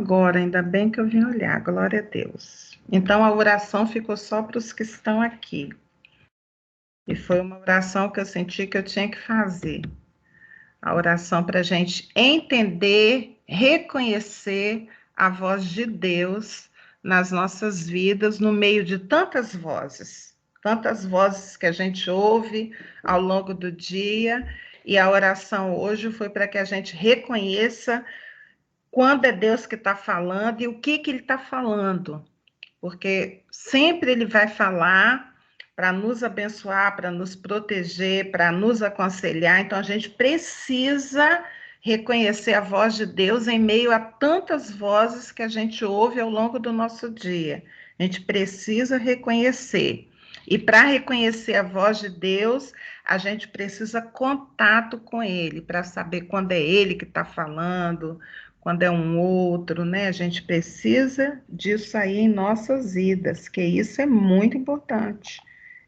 agora, ainda bem que eu vim olhar, glória a Deus. Então, a oração ficou só para os que estão aqui. E foi uma oração que eu senti que eu tinha que fazer. A oração para a gente entender, reconhecer a voz de Deus nas nossas vidas, no meio de tantas vozes que a gente ouve ao longo do dia. E a oração hoje foi para que a gente reconheça quando é Deus que está falando e o que Ele está falando, porque sempre Ele vai falar para nos abençoar, para nos proteger, para nos aconselhar. Então, a gente precisa reconhecer a voz de Deus em meio a tantas vozes que a gente ouve ao longo do nosso dia. A gente precisa reconhecer. E para reconhecer a voz de Deus, a gente precisa contato com Ele, para saber quando é Ele que está falando, quando é um outro, né? A gente precisa disso aí em nossas vidas, que isso é muito importante.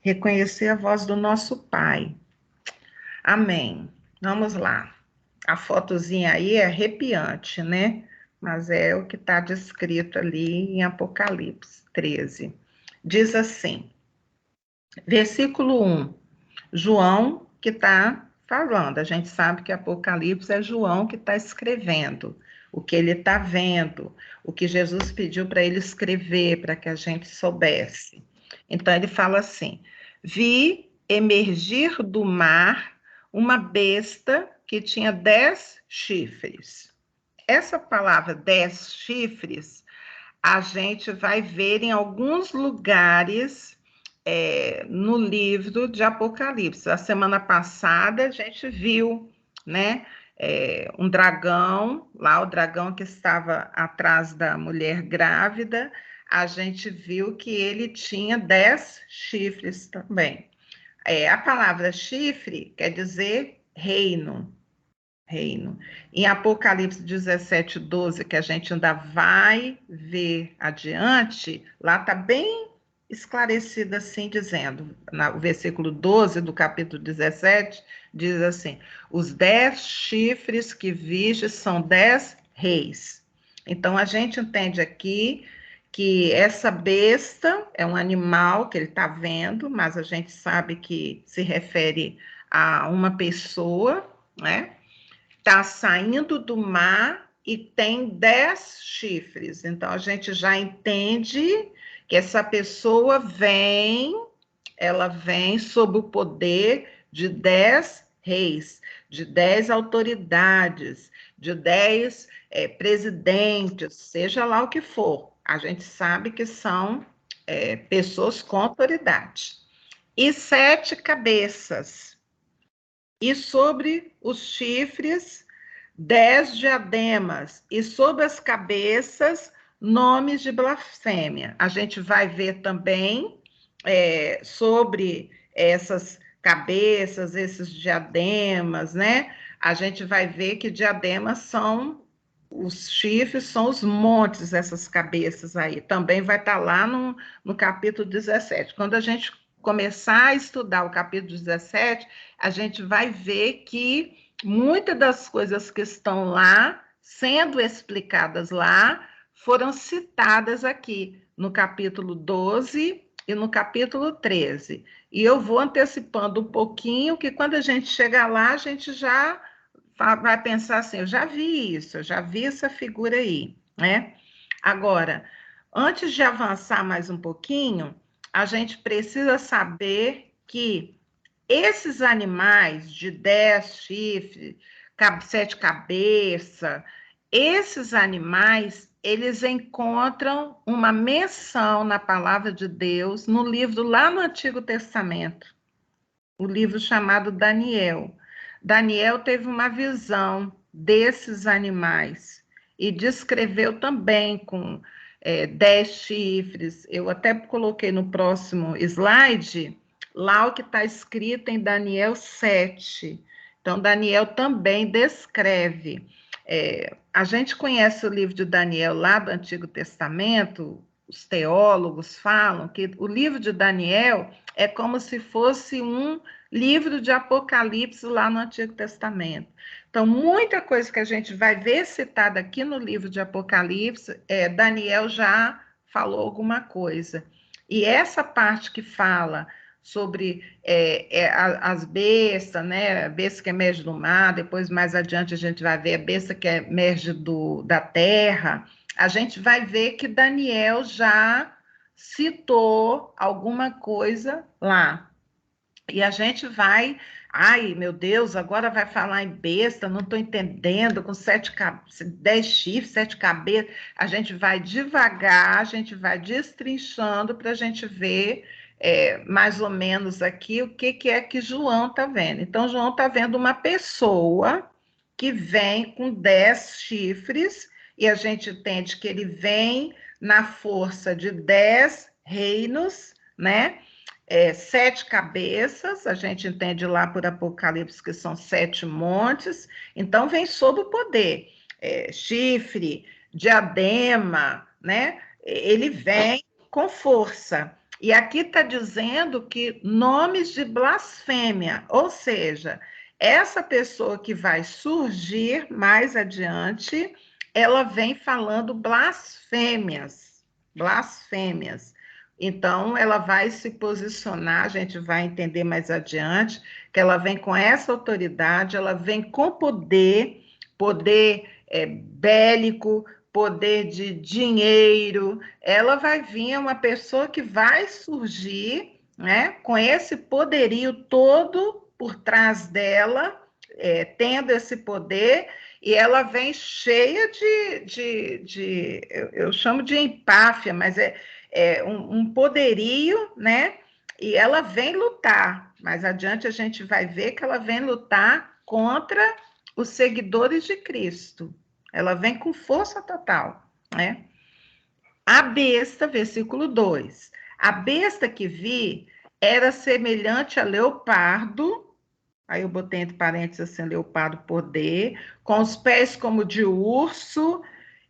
Reconhecer a voz do nosso Pai. Amém. Vamos lá. A fotozinha aí é arrepiante, né? Mas é o que está descrito ali em Apocalipse 13. Diz assim, versículo 1, João que está falando. A gente sabe que Apocalipse é João que está escrevendo o que ele está vendo, o que Jesus pediu para ele escrever, para que a gente soubesse. Então, ele fala assim, vi emergir do mar uma besta que tinha 10 chifres. Essa palavra 10 chifres, a gente vai ver em alguns lugares no livro de Apocalipse. A semana passada a gente viu, né, um dragão, lá o dragão que estava atrás da mulher grávida, a gente viu que ele tinha 10 chifres também. A palavra chifre quer dizer reino. Em Apocalipse 17, 12, que a gente ainda vai ver adiante, lá está bem esclarecido assim, dizendo, no versículo 12 do capítulo 17, diz assim, os 10 chifres que viste são 10 reis. Então, a gente entende aqui que essa besta é um animal que ele está vendo, mas a gente sabe que se refere a uma pessoa, né? Está saindo do mar e tem 10 chifres. Então, a gente já entende que essa pessoa ela vem sob o poder de 10 reis, de 10 autoridades, de 10 presidentes, seja lá o que for. A gente sabe que são pessoas com autoridade. E 7 cabeças. E sobre os chifres, 10 diademas, e sobre as cabeças, nomes de blasfêmia. A gente vai ver também sobre essas cabeças, esses diademas, né? A gente vai ver que diademas são, os chifres são os montes, essas cabeças aí. Também vai estar lá no capítulo 17. Quando a gente começar a estudar o capítulo 17, a gente vai ver que muitas das coisas que estão lá, sendo explicadas lá, foram citadas aqui no capítulo 12 e no capítulo 13. E eu vou antecipando um pouquinho, que quando a gente chegar lá, a gente já vai pensar assim, eu já vi isso, eu já vi essa figura aí, né? Agora, antes de avançar mais um pouquinho, a gente precisa saber que esses animais de 10 chifres, 7 cabeças, esses animais, eles encontram uma menção na palavra de Deus, no livro lá no Antigo Testamento, o livro chamado Daniel. Daniel teve uma visão desses animais e descreveu também com 10 chifres. Eu até coloquei no próximo slide lá o que está escrito em Daniel 7. Então, Daniel também descreve. A gente conhece o livro de Daniel lá do Antigo Testamento, os teólogos falam que o livro de Daniel é como se fosse um livro de Apocalipse lá no Antigo Testamento. Então, muita coisa que a gente vai ver citada aqui no livro de Apocalipse, Daniel já falou alguma coisa. E essa parte que fala sobre as bestas, né? A besta que emerge do mar, depois mais adiante a gente vai ver a besta que emerge da terra. A gente vai ver que Daniel já citou alguma coisa lá. E a gente vai, ai meu Deus, agora vai falar em besta, não estou entendendo, com 10 chifres, 7 cabeças. A gente vai devagar, a gente vai destrinchando para a gente ver mais ou menos aqui o que é que João está vendo. Então, João está vendo uma pessoa que vem com 10 chifres, e a gente entende que ele vem na força de 10 reinos, né? 7 cabeças, a gente entende lá por Apocalipse que são 7 montes, então vem sob o poder, chifre, diadema, né? Ele vem com força. E aqui está dizendo que nomes de blasfêmia, ou seja, essa pessoa que vai surgir mais adiante, ela vem falando blasfêmias, blasfêmias. Então, ela vai se posicionar, a gente vai entender mais adiante, que ela vem com essa autoridade, ela vem com poder, poder bélico, poder de dinheiro, ela vai vir, é uma pessoa que vai surgir, né, com esse poderio todo por trás dela, tendo esse poder, e ela vem cheia eu chamo de empáfia, mas um poderio, né? E ela vem lutar. Mais adiante a gente vai ver que ela vem lutar contra os seguidores de Cristo. Ela vem com força total, né? A besta, versículo 2. A besta que vi era semelhante a leopardo, aí eu botei entre parênteses assim, leopardo poder, com os pés como de urso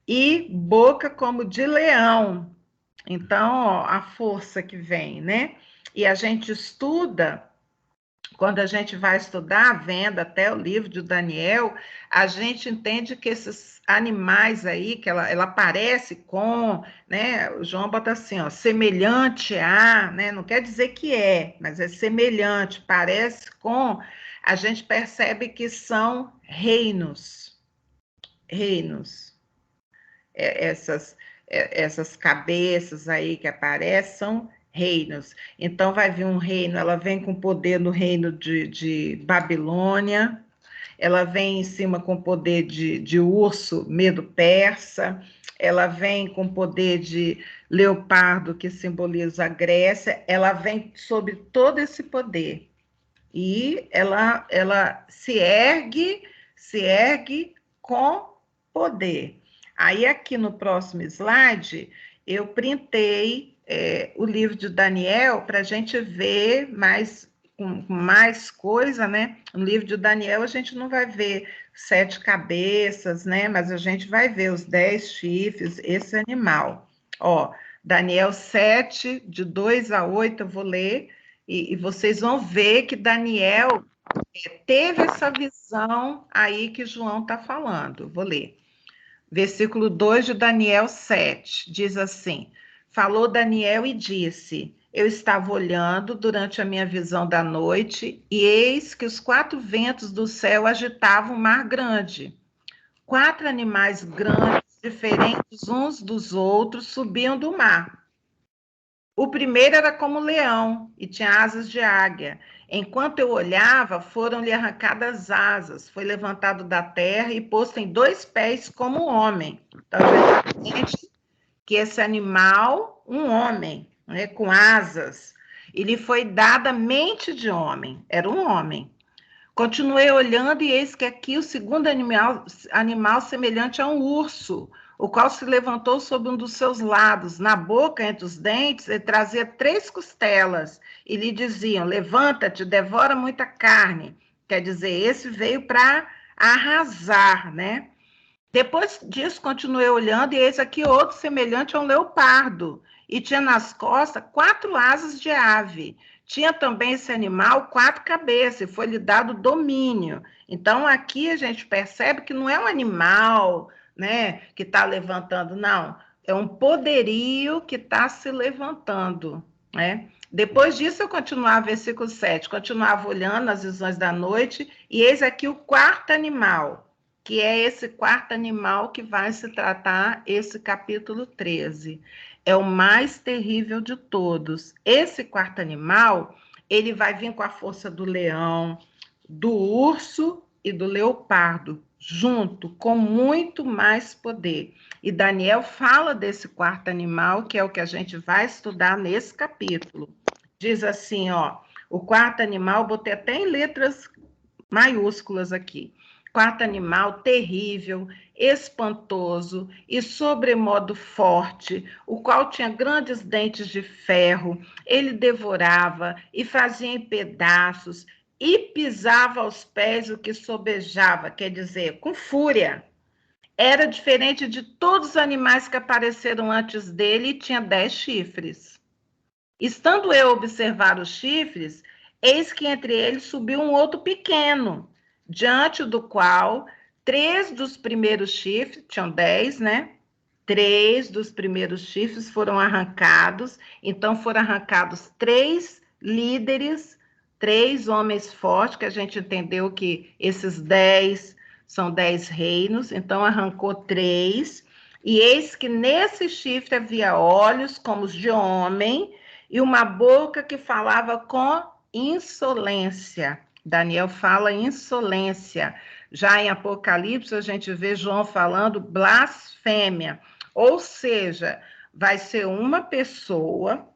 e boca como de leão. Então, ó, a força que vem, né? E a gente estuda, quando a gente vai estudar, vendo até o livro de Daniel, a gente entende que esses animais aí, que ela aparece com, né? O João bota assim, ó, semelhante a, né? Não quer dizer que mas é semelhante, parece com, a gente percebe que são reinos, reinos. Essas cabeças aí que aparecem são reinos. Então, vai vir um reino, ela vem com poder no reino de Babilônia, ela vem em cima com poder de urso, medo persa, ela vem com poder de leopardo, que simboliza a Grécia, ela vem sob todo esse poder. E ela se ergue com poder. Aí, aqui no próximo slide, eu printei o livro de Daniel para a gente ver com mais coisa, né? No livro de Daniel, a gente não vai ver 7 cabeças, né? Mas a gente vai ver os 10 chifres, esse animal. Ó, Daniel 7, de 2 a 8, eu vou ler, e vocês vão ver que Daniel teve essa visão aí que João está falando. Vou ler. Versículo 2 de Daniel 7, diz assim: falou Daniel e disse: eu estava olhando durante a minha visão da noite, e eis que os 4 ventos do céu agitavam um mar grande. 4 animais grandes, diferentes uns dos outros, subiam do mar. O primeiro era como leão e tinha asas de águia. Enquanto eu olhava, foram-lhe arrancadas asas, foi levantado da terra e posto em 2 pés como um homem. Então, gente, que esse animal, um homem, né, com asas, e lhe foi dada mente de homem, era um homem. Continuei olhando e eis que aqui o segundo animal semelhante a um urso, o qual se levantou sobre um dos seus lados. Na boca, entre os dentes, ele trazia 3 costelas e lhe diziam: levanta-te, devora muita carne. Quer dizer, esse veio para arrasar, né? Depois disso, continuei olhando e eis aqui outro semelhante a um leopardo. E tinha nas costas 4 asas de ave. tinha também esse animal 4 cabeças, e foi lhe dado domínio. Então, aqui a gente percebe que não é um animal, né, que está levantando, não. É um poderio que está se levantando, né? Depois disso, eu continuava, versículo 7, continuava olhando as visões da noite, e eis aqui o quarto animal, que é esse quarto animal que vai se tratar esse capítulo 13. É o mais terrível de todos. Esse quarto animal, ele vai vir com a força do leão, do urso e do leopardo, junto, com muito mais poder. E Daniel fala desse quarto animal, que é o que a gente vai estudar nesse capítulo. Diz assim, ó, o quarto animal, botei até em letras maiúsculas aqui. Quarto animal terrível, espantoso e sobremodo forte, o qual tinha grandes dentes de ferro, ele devorava e fazia em pedaços e pisava aos pés o que sobejava, quer dizer, com fúria. Era diferente de todos os animais que apareceram antes dele e tinha 10 chifres. Estando eu a observar os chifres, eis que entre eles subiu um outro pequeno, diante do qual 3 dos primeiros chifres, tinham 10, né? 3 dos primeiros chifres foram arrancados, então foram arrancados 3 líderes, 3 homens fortes, que a gente entendeu que esses 10 são 10 reinos, então arrancou 3, e eis que nesse chifre havia olhos como os de homem, e uma boca que falava com insolência. Daniel fala insolência. Já em Apocalipse, a gente vê João falando blasfêmia. Ou seja, vai ser uma pessoa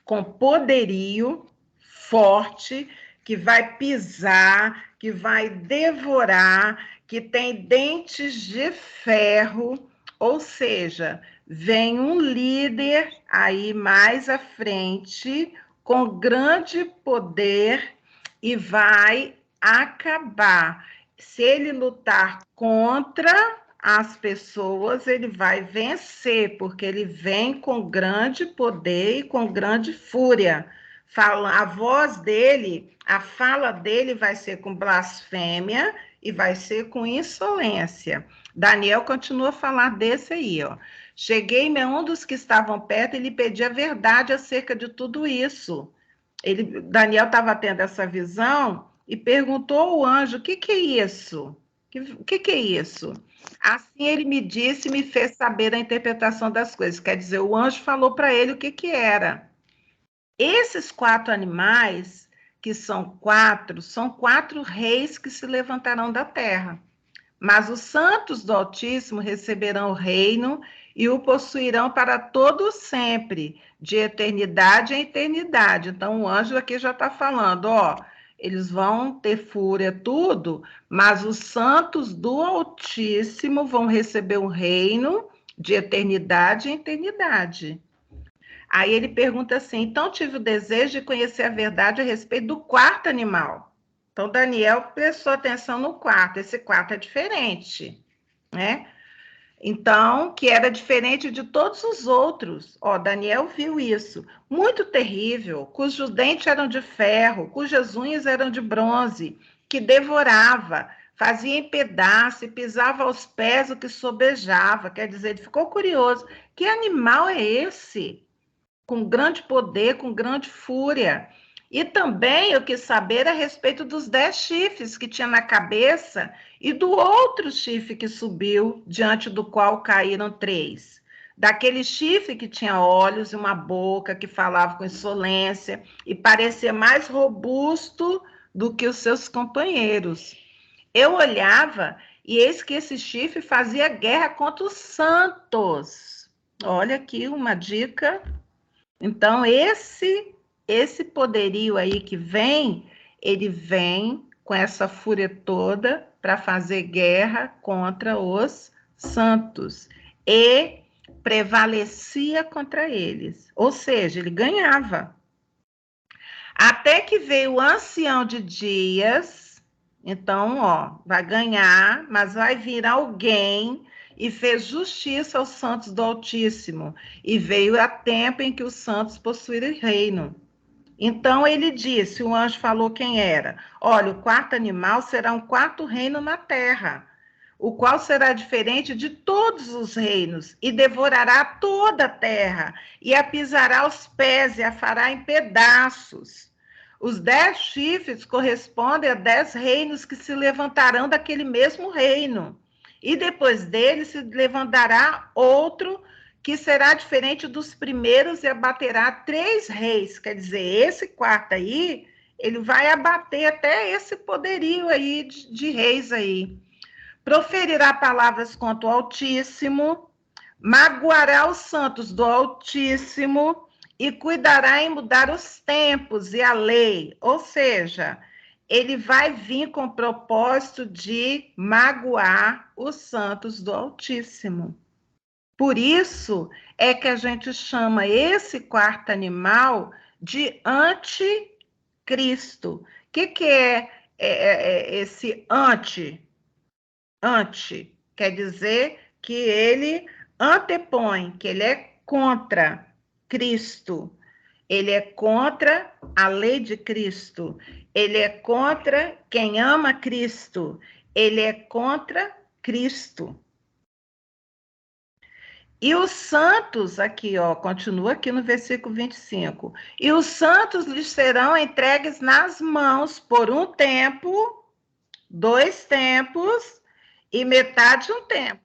com poderio forte, que vai pisar, que vai devorar, que tem dentes de ferro, ou seja, vem um líder aí mais à frente, com grande poder, e vai acabar. Se ele lutar contra as pessoas, ele vai vencer, porque ele vem com grande poder e com grande fúria. A voz dele, a fala dele vai ser com blasfêmia e vai ser com insolência. Daniel continua a falar desse aí, ó. Cheguei-me a um dos que estavam perto e lhe pedi a verdade acerca de tudo isso. Daniel estava tendo essa visão e perguntou ao anjo: o que é isso? O que é isso? Assim ele me disse e me fez saber a interpretação das coisas. Quer dizer, o anjo falou para ele o que era. Esses 4 animais, que são 4 reis que se levantarão da terra. Mas os santos do Altíssimo receberão o reino e o possuirão para todo sempre, de eternidade em eternidade. Então, o anjo aqui já está falando, ó, eles vão ter fúria, tudo, mas os santos do Altíssimo vão receber o reino de eternidade em eternidade. Aí ele pergunta assim, então tive o desejo de conhecer a verdade a respeito do quarto animal. Então, Daniel prestou atenção no quarto. Esse quarto é diferente, né? Então, que era diferente de todos os outros. Ó, Daniel viu isso. Muito terrível, cujos dentes eram de ferro, cujas unhas eram de bronze, que devorava, fazia em pedaço e pisava aos pés o que sobejava. Quer dizer, ele ficou curioso. Que animal é esse? Com grande poder, com grande fúria. E também eu quis saber a respeito dos 10 chifres que tinha na cabeça e do outro chifre que subiu, diante do qual caíram 3. Daquele chifre que tinha olhos e uma boca, que falava com insolência e parecia mais robusto do que os seus companheiros. Eu olhava e eis que esse chifre fazia guerra contra os santos. Olha aqui uma dica. Então, esse poderio aí que vem, ele vem com essa fúria toda para fazer guerra contra os santos e prevalecia contra eles, ou seja, ele ganhava. Até que veio o ancião de dias, então, ó, vai ganhar, mas vai vir alguém e fez justiça aos santos do Altíssimo, e veio a tempo em que os santos possuíram reino. Então ele disse, o anjo falou quem era. Olha, o quarto animal será um quarto reino na terra, o qual será diferente de todos os reinos, e devorará toda a terra, e a pisará aos pés, e a fará em pedaços. Os 10 chifres correspondem a 10 reinos que se levantarão daquele mesmo reino. E depois dele se levantará outro que será diferente dos primeiros e abaterá 3 reis. Quer dizer, esse quarto aí, ele vai abater até esse poderio aí de reis aí. Proferirá palavras contra o Altíssimo, magoará os santos do Altíssimo e cuidará em mudar os tempos e a lei. Ou seja, ele vai vir com o propósito de magoar os santos do Altíssimo. Por isso é que a gente chama esse quarto animal de anticristo. O que é esse anti? Ante quer dizer que ele antepõe, que ele é contra Cristo, ele é contra a lei de Cristo, ele é contra quem ama Cristo, ele é contra Cristo. E os santos, aqui, ó, continua aqui no versículo 25. E os santos lhes serão entregues nas mãos por um tempo, 2 tempos e metade de um tempo.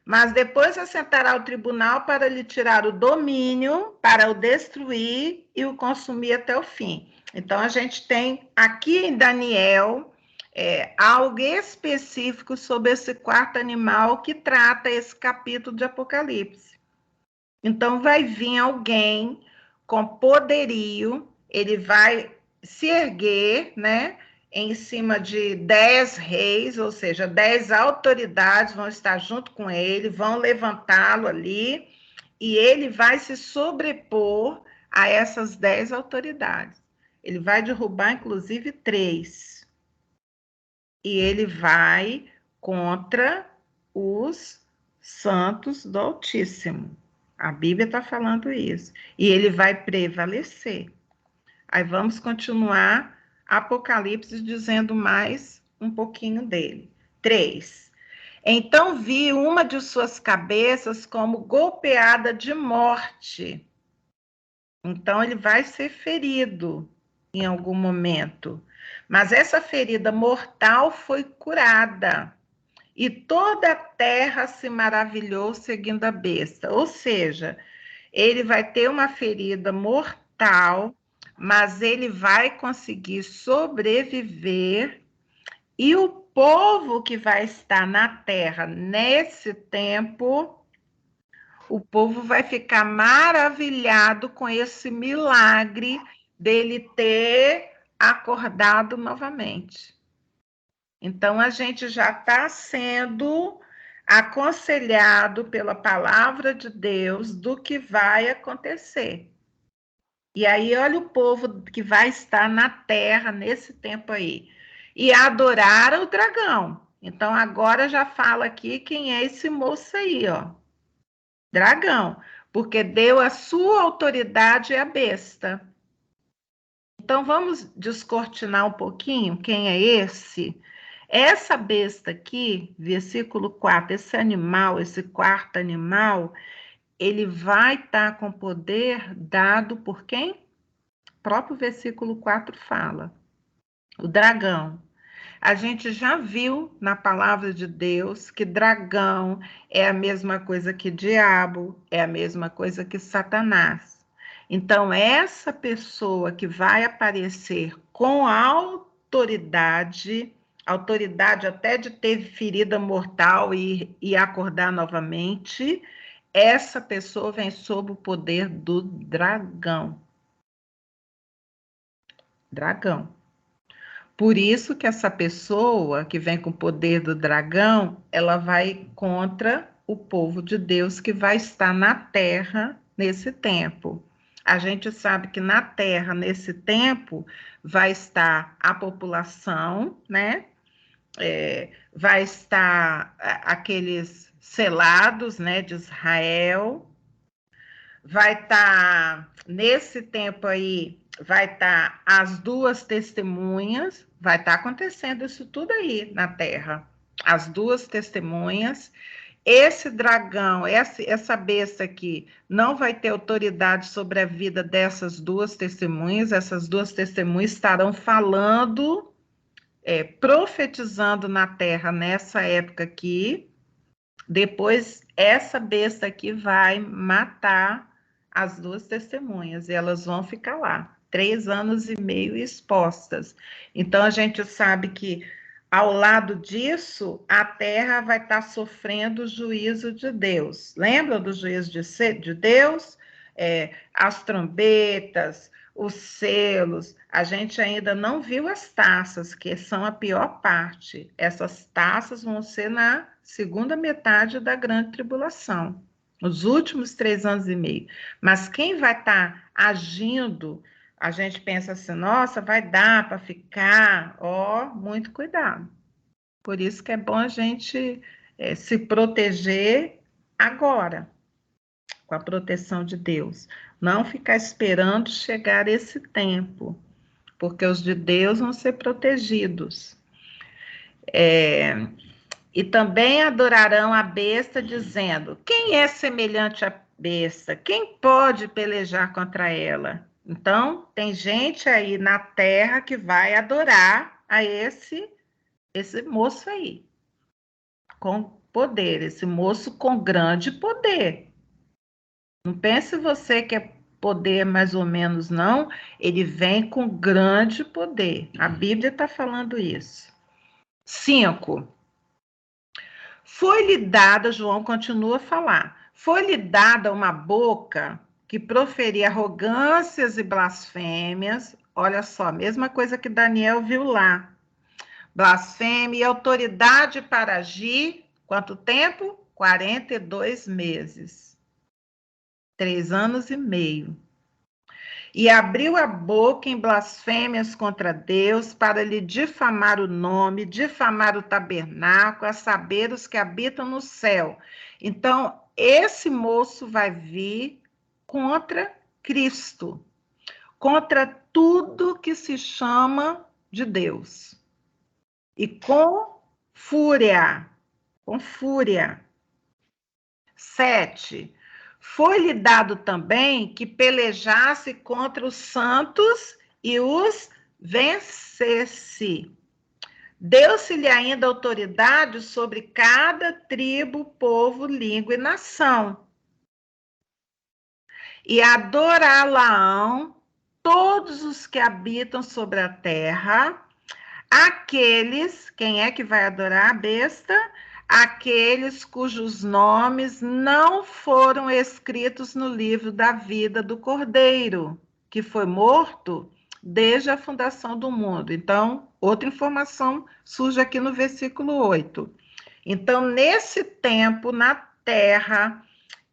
Mas depois assentará o tribunal para lhe tirar o domínio, para o destruir e o consumir até o fim. Então, a gente tem aqui em Daniel algo específico sobre esse quarto animal que trata esse capítulo de Apocalipse. Então, vai vir alguém com poderio, ele vai se erguer, né? Em cima de 10 reis, ou seja, 10 autoridades vão estar junto com ele, vão levantá-lo ali, e ele vai se sobrepor a essas 10 autoridades. Ele vai derrubar, inclusive, 3. E ele vai contra os santos do Altíssimo. A Bíblia está falando isso. E ele vai prevalecer. Aí vamos continuar Apocalipse dizendo mais um pouquinho dele. 3. Então vi uma de suas cabeças como golpeada de morte. Então ele vai ser ferido em algum momento. Mas essa ferida mortal foi curada. E toda a terra se maravilhou seguindo a besta. Ou seja, ele vai ter uma ferida mortal, mas ele vai conseguir sobreviver, e o povo que vai estar na terra nesse tempo, o povo vai ficar maravilhado com esse milagre dele ter acordado novamente. Então, a gente já está sendo aconselhado pela palavra de Deus do que vai acontecer. E aí, olha o povo que vai estar na terra nesse tempo aí. E adoraram o dragão. Então, agora já fala aqui quem é esse moço aí, ó. Dragão. Porque deu a sua autoridade à besta. Então, vamos descortinar um pouquinho quem é esse. Essa besta aqui, versículo 4, esse animal, esse quarto animal, ele vai estar com poder dado por quem? O próprio versículo 4 fala. O dragão. A gente já viu na palavra de Deus que dragão é a mesma coisa que diabo, é a mesma coisa que Satanás. Então, essa pessoa que vai aparecer com autoridade até de ter ferida mortal e acordar novamente, essa pessoa vem sob o poder do dragão. Dragão. Por isso que essa pessoa que vem com o poder do dragão, ela vai contra o povo de Deus que vai estar na terra nesse tempo. A gente sabe que na terra, nesse tempo, vai estar a população, né? Vai estar aqueles selados, né, de Israel. Vai estar, nesse tempo aí, vai estar as duas testemunhas, vai estar acontecendo isso tudo aí na Terra. As duas testemunhas. Esse dragão, essa besta aqui, não vai ter autoridade sobre a vida dessas duas testemunhas. Essas duas testemunhas estarão falando, profetizando na Terra nessa época aqui. Depois, essa besta aqui vai matar as duas testemunhas e elas vão ficar lá, 3 anos e meio expostas. Então, a gente sabe que, ao lado disso, a terra vai estar sofrendo o juízo de Deus. Lembra do juízo de Deus? As trombetas, os selos, a gente ainda não viu as taças, que são a pior parte. Essas taças vão ser na segunda metade da grande tribulação, os últimos 3 anos e meio. Mas quem vai estar agindo, a gente pensa assim, nossa, vai dar para ficar, muito cuidado. Por isso que é bom a gente se proteger agora, com a proteção de Deus. Não ficar esperando chegar esse tempo, porque os de Deus vão ser protegidos. E também adorarão a besta, dizendo: quem é semelhante à besta? Quem pode pelejar contra ela? Então, tem gente aí na terra que vai adorar a esse moço aí, com poder, esse moço com grande poder. Não pense você que é poder mais ou menos, não. Ele vem com grande poder. A Bíblia está falando isso. 5. Foi-lhe dada, João continua a falar, foi-lhe dada uma boca que proferia arrogâncias e blasfêmias. Olha só, mesma coisa que Daniel viu lá. Blasfêmia e autoridade para agir. Quanto tempo? 42 meses. 3 anos e meio. E abriu a boca em blasfêmias contra Deus, para lhe difamar o nome, difamar o tabernáculo, a saber, os que habitam no céu. Então, esse moço vai vir contra Cristo, contra tudo que se chama de Deus. E com fúria, com fúria. 7. Foi-lhe dado também que pelejasse contra os santos e os vencesse. Deu-se-lhe ainda autoridade sobre cada tribo, povo, língua e nação. E adorá-la-ão todos os que habitam sobre a terra, aqueles, quem é que vai adorar a besta? Aqueles cujos nomes não foram escritos no livro da vida do Cordeiro, que foi morto desde a fundação do mundo. Então, outra informação surge aqui no versículo 8. Então, nesse tempo, na terra,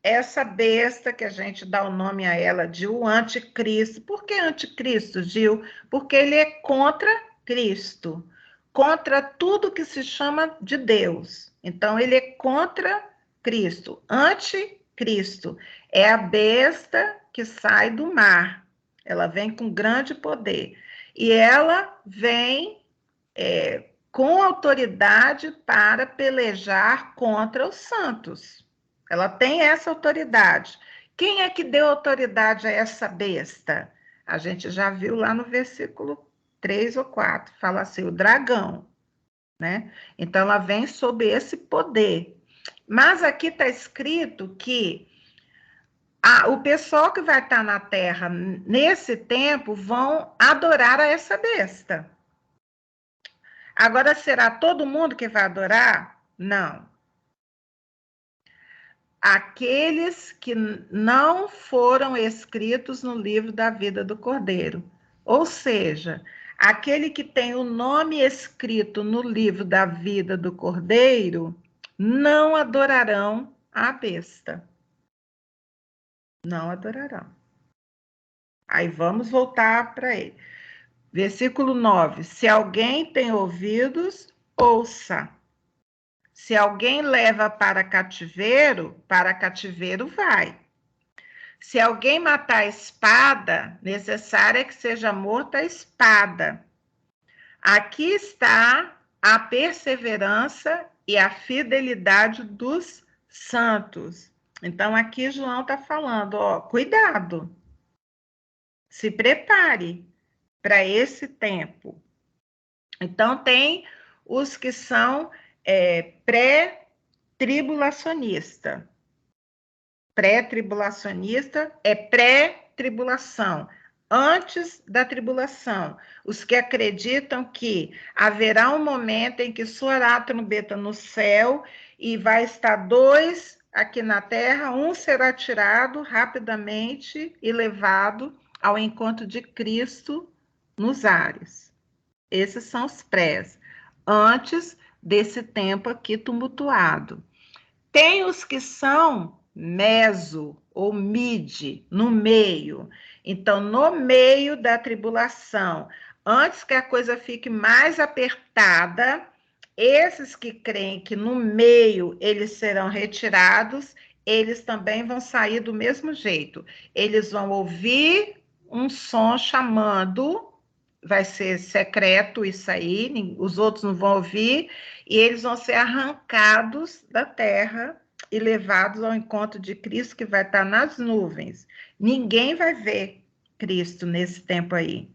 essa besta, que a gente dá o nome a ela de o anticristo. Por que anticristo, Gil? Porque ele é contra Cristo, contra tudo que se chama de Deus. Então, ele é contra Cristo, anticristo. É a besta que sai do mar. Ela vem com grande poder. E ela vem com autoridade para pelejar contra os santos. Ela tem essa autoridade. Quem é que deu autoridade a essa besta? A gente já viu lá no versículo 3 ou 4, fala assim, o dragão, né? Então, ela vem sob esse poder. Mas aqui está escrito que o pessoal que vai estar na terra nesse tempo vão adorar a essa besta. Agora, será todo mundo que vai adorar? Não. Aqueles que não foram escritos no livro da vida do Cordeiro. Ou seja, aquele que tem o nome escrito no livro da vida do Cordeiro, não adorarão a besta. Não adorarão. Aí vamos voltar para ele. Versículo 9. Se alguém tem ouvidos, ouça. Se alguém leva para cativeiro vai. Se alguém matar a espada, necessário é que seja morta a espada. Aqui está a perseverança e a fidelidade dos santos. Então, aqui João está falando, ó, cuidado, se prepare para esse tempo. Então, tem os que são pré-tribulacionista. Pré-tribulacionista é pré-tribulação, antes da tribulação. Os que acreditam que haverá um momento em que soará a trombeta no céu e vai estar dois aqui na terra, um será tirado rapidamente e levado ao encontro de Cristo nos ares. Esses são os prés, antes desse tempo aqui tumultuado. Tem os que são meso ou mid, no meio. Então, no meio da tribulação, antes que a coisa fique mais apertada, esses que creem que no meio eles serão retirados, eles também vão sair do mesmo jeito. Eles vão ouvir um som chamando, vai ser secreto isso aí, os outros não vão ouvir, e eles vão ser arrancados da terra e levados ao encontro de Cristo, que vai estar nas nuvens. Ninguém vai ver Cristo nesse tempo aí.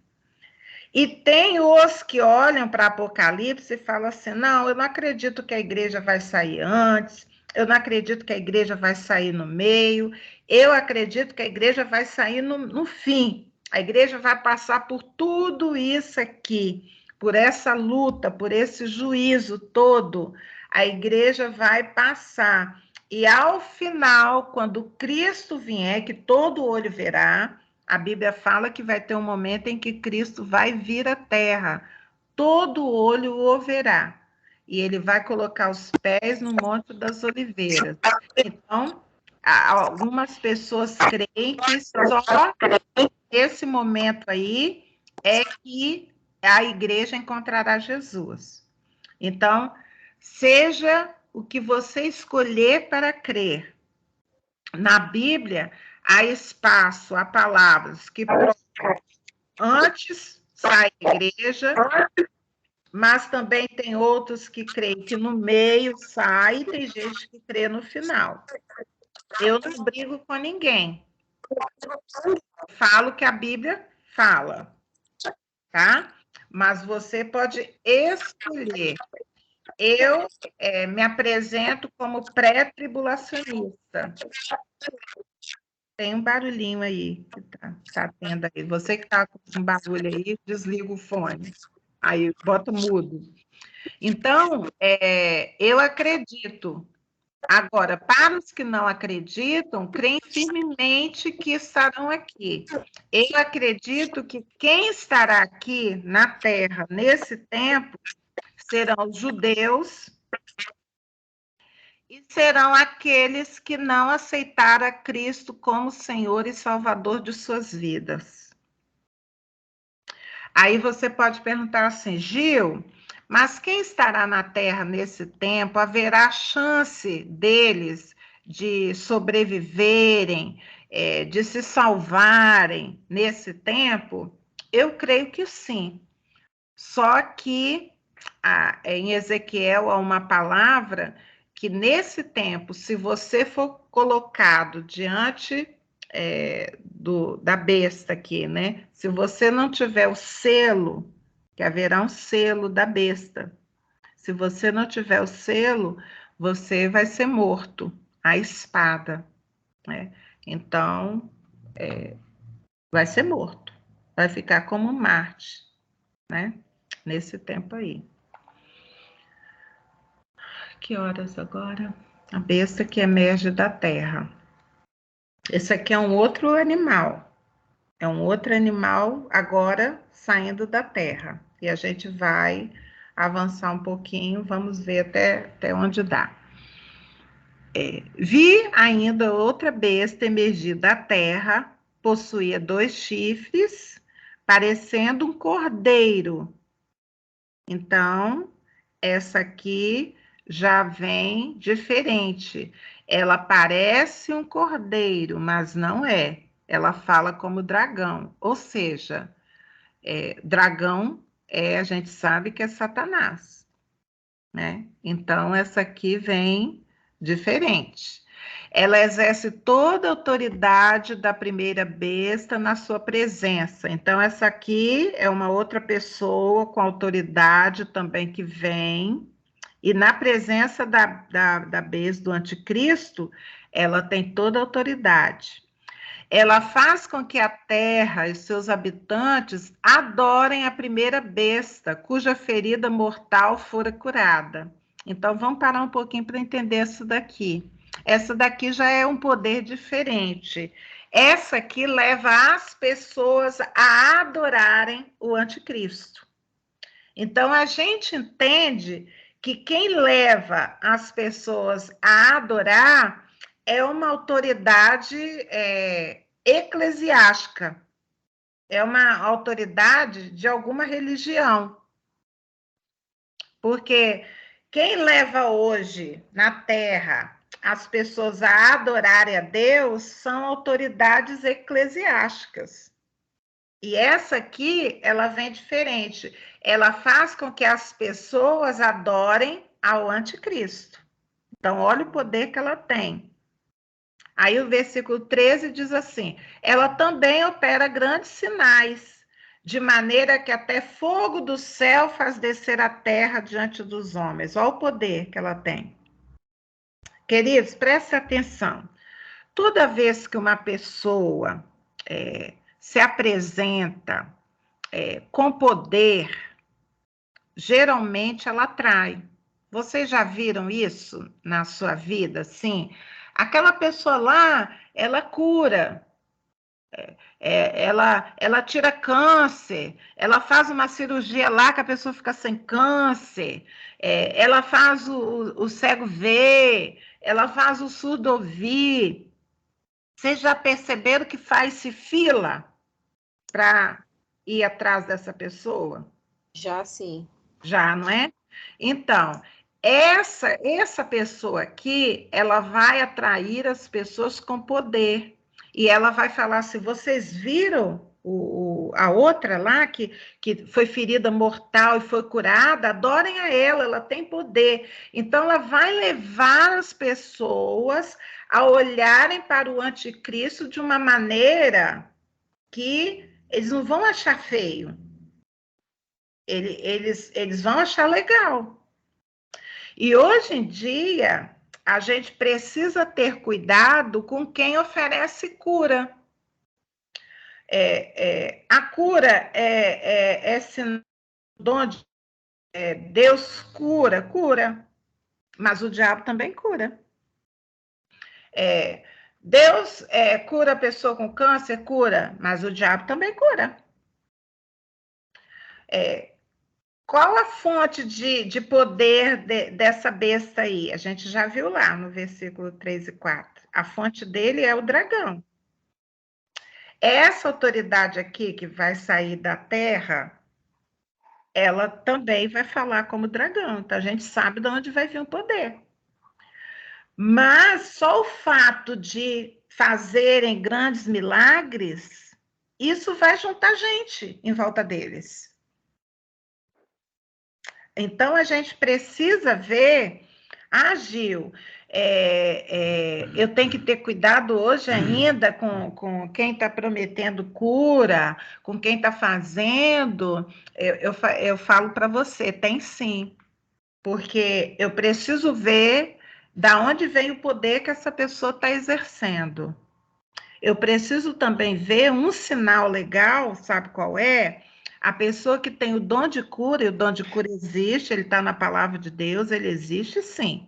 E tem os que olham para Apocalipse e falam assim, não, eu não acredito que a igreja vai sair antes, eu não acredito que a igreja vai sair no meio, eu acredito que a igreja vai sair no fim. A igreja vai passar por tudo isso aqui, por essa luta, por esse juízo todo. A igreja vai passar. E ao final, quando Cristo vier, que todo olho verá, a Bíblia fala que vai ter um momento em que Cristo vai vir à terra. Todo olho o verá. E ele vai colocar os pés no Monte das Oliveiras. Então, algumas pessoas creem que só esse momento aí é que a igreja encontrará Jesus. Então, seja o que você escolher para crer. Na Bíblia, há espaço, há palavras que antes sai a igreja, mas também tem outros que creem que no meio sai, e tem gente que crê no final. Eu não brigo com ninguém. Falo o que a Bíblia fala, tá? Mas você pode escolher. Eu me apresento como pré-tribulacionista. Tem um barulhinho aí que tá tendo aí. Você que está com um barulho aí, desliga o fone. Aí, bota mudo. Então, eu acredito. Agora, para os que não acreditam, creem firmemente que estarão aqui. Eu acredito que quem estará aqui na Terra nesse tempo serão os judeus e serão aqueles que não aceitaram a Cristo como Senhor e Salvador de suas vidas. Aí você pode perguntar assim, Gil, mas quem estará na Terra nesse tempo? Haverá chance deles de sobreviverem, de se salvarem nesse tempo? Eu creio que sim. Só que em Ezequiel há uma palavra que nesse tempo, se você for colocado diante da besta aqui, né? Se você não tiver o selo, que haverá um selo da besta. Se você não tiver o selo, você vai ser morto à espada, né? Então, vai ser morto. Vai ficar como Marte, né? Nesse tempo aí. Que horas agora? A besta que emerge da terra. Esse aqui é um outro animal. É um outro animal agora saindo da terra. E a gente vai avançar um pouquinho, vamos ver até onde dá. Vi ainda outra besta emergir da terra, possuía 2 chifres, parecendo um cordeiro. Então, essa aqui já vem diferente. Ela parece um cordeiro, mas não é. Ela fala como dragão, ou seja, dragão a gente sabe que é Satanás, né? Então, essa aqui vem diferente. Ela exerce toda a autoridade da primeira besta na sua presença. Então, essa aqui é uma outra pessoa com autoridade também que vem, e na presença da besta do anticristo, ela tem toda a autoridade. Ela faz com que a terra e seus habitantes adorem a primeira besta, cuja ferida mortal fora curada. Então, vamos parar um pouquinho para entender isso daqui. Essa daqui já é um poder diferente. Essa aqui leva as pessoas a adorarem o anticristo. Então, a gente entende que quem leva as pessoas a adorar é uma autoridade eclesiástica, é uma autoridade de alguma religião. Porque quem leva hoje na Terra as pessoas a adorarem a Deus são autoridades eclesiásticas. E essa aqui, ela vem diferente. Ela faz com que as pessoas adorem ao anticristo. Então, olha o poder que ela tem. Aí o versículo 13 diz assim: ela também opera grandes sinais, de maneira que até fogo do céu faz descer a terra diante dos homens. Olha o poder que ela tem. Queridos, preste atenção. Toda vez que uma pessoa se apresenta com poder, geralmente ela atrai. Vocês já viram isso na sua vida? Sim. Aquela pessoa lá, ela cura, ela tira câncer, ela faz uma cirurgia lá que a pessoa fica sem câncer, ela faz o cego ver, ela faz o surdo ouvir. Vocês já perceberam que faz-se fila para ir atrás dessa pessoa? Já sim. Já, não é? Então, essa pessoa aqui, ela vai atrair as pessoas com poder. E ela vai falar, se vocês viram a outra lá, que foi ferida mortal e foi curada, adorem a ela tem poder. Então, ela vai levar as pessoas a olharem para o anticristo de uma maneira que eles não vão achar feio. Eles vão achar legal. E hoje em dia, a gente precisa ter cuidado com quem oferece cura. A cura é sinal de Deus cura, mas o diabo também cura. Deus cura a pessoa com câncer, cura, mas o diabo também cura. Qual a fonte de poder dessa besta aí? A gente já viu lá no versículo 3 e 4. A fonte dele é o dragão. Essa autoridade aqui que vai sair da terra, ela também vai falar como dragão. Então, a gente sabe de onde vai vir o poder. Mas só o fato de fazerem grandes milagres, isso vai juntar gente em volta deles. Então, a gente precisa ver, Gil, eu tenho que ter cuidado hoje ainda com quem está prometendo cura, com quem está fazendo. Eu falo para você, tem sim, porque eu preciso ver da onde vem o poder que essa pessoa está exercendo. Eu preciso também ver um sinal legal, sabe qual é? A pessoa que tem o dom de cura, e o dom de cura existe, ele está na palavra de Deus, ele existe sim.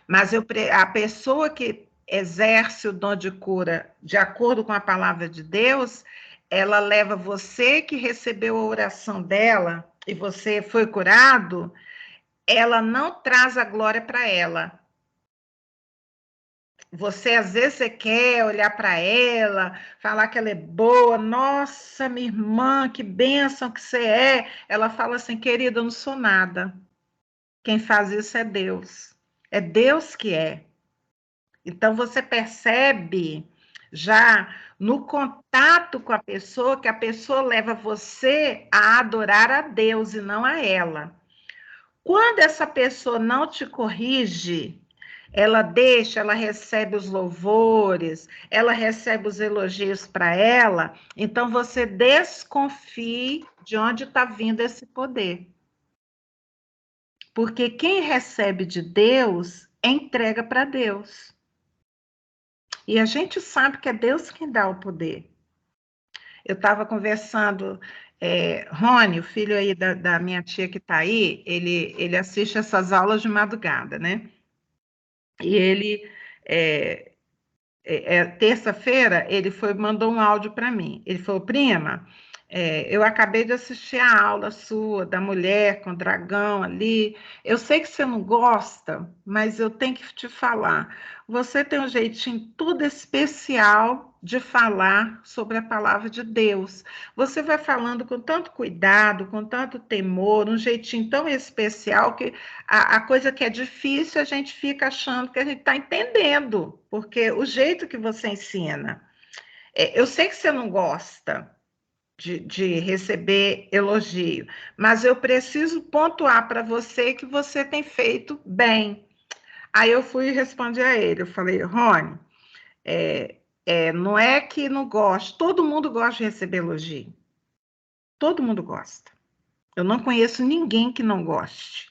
Mas a pessoa que exerce o dom de cura de acordo com a palavra de Deus, ela leva você que recebeu a oração dela e você foi curado, ela não traz a glória para ela. Você, às vezes, você quer olhar para ela, falar que ela é boa. Nossa, minha irmã, que bênção que você é. Ela fala assim, querida, eu não sou nada. Quem faz isso é Deus. É Deus que é. Então, você percebe já no contato com a pessoa que a pessoa leva você a adorar a Deus e não a ela. Quando essa pessoa não te corrige, ela deixa, ela recebe os louvores, ela recebe os elogios para ela, então você desconfie de onde está vindo esse poder. Porque quem recebe de Deus, entrega para Deus. E a gente sabe que é Deus quem dá o poder. Eu estava conversando, Rony, o filho aí da minha tia que está aí, ele assiste essas aulas de madrugada, né? E ele, terça-feira, ele mandou um áudio para mim. Ele falou, prima, eu acabei de assistir a aula sua da mulher com o dragão ali. Eu sei que você não gosta, mas eu tenho que te falar. Você tem um jeitinho tudo especial de falar sobre a palavra de Deus. Você vai falando com tanto cuidado, com tanto temor, um jeitinho tão especial que a coisa que é difícil a gente fica achando que a gente está entendendo, porque o jeito que você ensina. Eu sei que você não gosta de receber elogio, mas eu preciso pontuar para você que você tem feito bem. Aí eu fui e respondi a ele, eu falei, Rony, não é que não gosto, todo mundo gosta de receber elogio. Todo mundo gosta. Eu não conheço ninguém que não goste.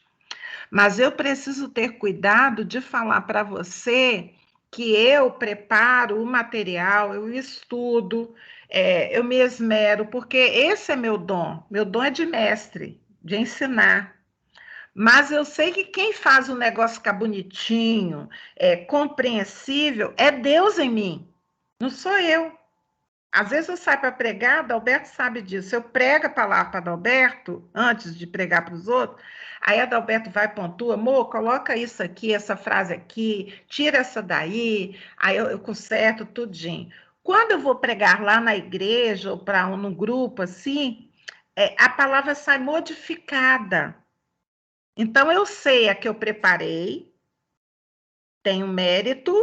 Mas eu preciso ter cuidado de falar para você que eu preparo o material, eu estudo, eu me esmero, porque esse é meu dom. Meu dom é de mestre, de ensinar. Mas eu sei que quem faz o negócio ficar bonitinho, compreensível, é Deus em mim, não sou eu. Às vezes eu saio para pregar, Adalberto sabe disso. Eu prego a palavra para Adalberto antes de pregar para os outros. Aí Adalberto vai e pontua, amor, coloca isso aqui, essa frase aqui, tira essa daí. Aí eu conserto tudinho. Quando eu vou pregar lá na igreja ou para num grupo assim, a palavra sai modificada. Então eu sei a que eu preparei, tenho mérito,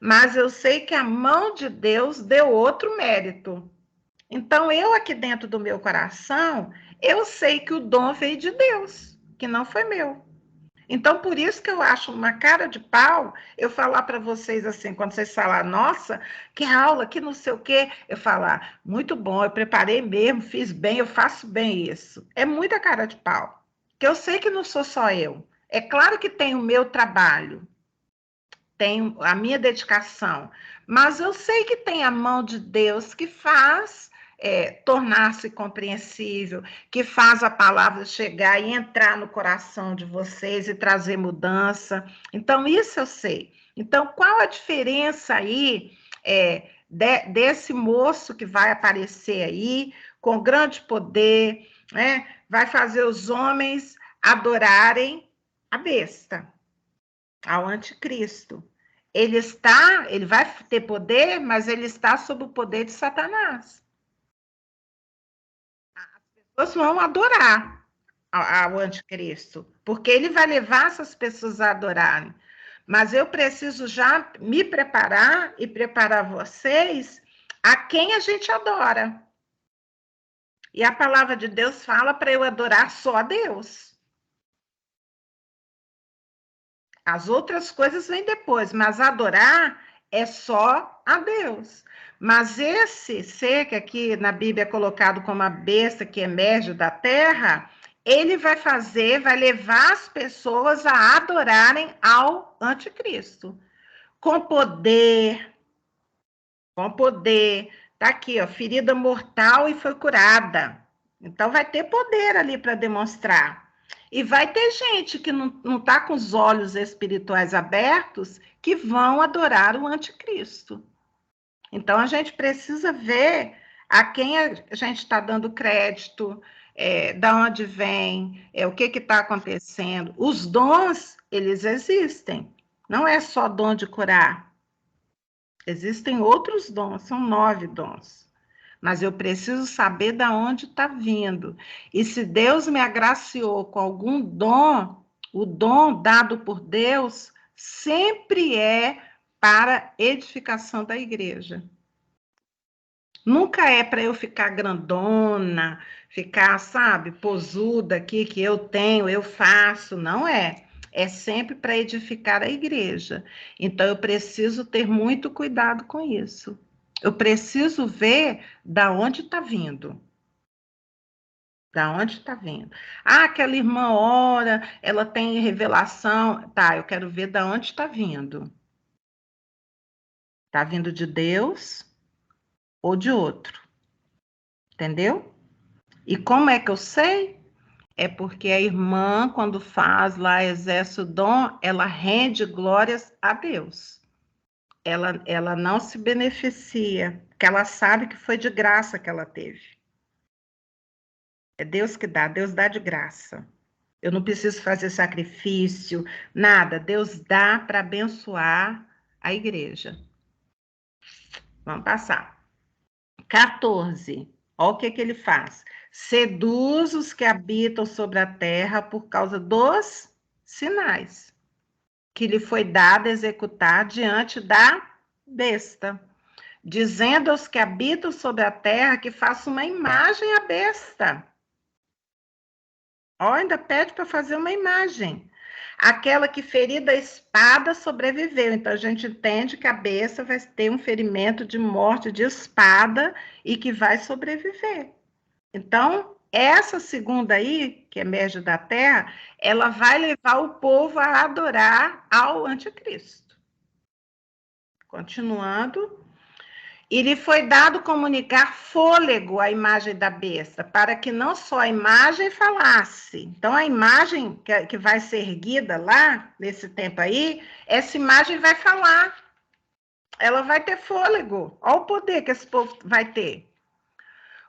mas eu sei que a mão de Deus deu outro mérito. Então, eu aqui dentro do meu coração, eu sei que o dom veio de Deus, que não foi meu. Então, por isso que eu acho uma cara de pau eu falar para vocês assim, quando vocês falar, nossa, que aula, que não sei o quê, eu falar, muito bom, eu preparei mesmo, fiz bem, eu faço bem isso. É muita cara de pau, que eu sei que não sou só eu. É claro que tem o meu trabalho, tem a minha dedicação, mas eu sei que tem a mão de Deus que faz tornar-se compreensível, que faz a palavra chegar e entrar no coração de vocês e trazer mudança. Então, isso eu sei. Então, qual a diferença aí desse moço que vai aparecer aí, com grande poder, né? Vai fazer os homens adorarem a besta, ao anticristo. Ele vai ter poder, mas ele está sob o poder de Satanás. As pessoas vão adorar ao anticristo, porque ele vai levar essas pessoas a adorarem. Mas eu preciso já me preparar e preparar vocês a quem a gente adora. E a palavra de Deus fala para eu adorar só a Deus. As outras coisas vêm depois, mas adorar é só a Deus. Mas esse ser que aqui na Bíblia é colocado como a besta que emerge da terra, ele vai levar as pessoas a adorarem ao anticristo. Com poder, com poder. Tá aqui, ó, ferida mortal e foi curada. Então vai ter poder ali para demonstrar. E vai ter gente que não está com os olhos espirituais abertos que vão adorar o anticristo. Então a gente precisa ver a quem a gente está dando crédito, da onde vem, o que está acontecendo. Os dons, eles existem. Não é só dom de curar. Existem outros dons, são 9 dons. Mas eu preciso saber de onde está vindo. E se Deus me agraciou com algum dom, o dom dado por Deus sempre é para edificação da igreja. Nunca é para eu ficar grandona, ficar, sabe, posuda aqui, que eu tenho, eu faço. Não é. É sempre para edificar a igreja. Então, eu preciso ter muito cuidado com isso. Eu preciso ver da onde está vindo. Da onde está vindo? Ah, aquela irmã ora, ela tem revelação. Tá, eu quero ver da onde está vindo. Está vindo de Deus ou de outro? Entendeu? E como é que eu sei? É porque a irmã, quando faz lá, exerce o dom, ela rende glórias a Deus. Ela não se beneficia, porque ela sabe que foi de graça que ela teve. É Deus que dá, Deus dá de graça. Eu não preciso fazer sacrifício, nada. Deus dá para abençoar a igreja. Vamos passar. 14. Olha o que ele faz. Seduz os que habitam sobre a terra por causa dos sinais que lhe foi dado executar diante da besta, dizendo aos que habitam sobre a terra que faça uma imagem à besta. Ó, ainda pede para fazer uma imagem. Aquela que ferida a espada sobreviveu. Então a gente entende que a besta vai ter um ferimento de morte de espada e que vai sobreviver. Então, essa segunda aí, que emerge da terra, ela vai levar o povo a adorar ao anticristo. Continuando. E lhe foi dado comunicar fôlego à imagem da besta, para que não só a imagem falasse. Então, a imagem que vai ser erguida lá, nesse tempo aí, essa imagem vai falar. Ela vai ter fôlego. Olha o poder que esse povo vai ter.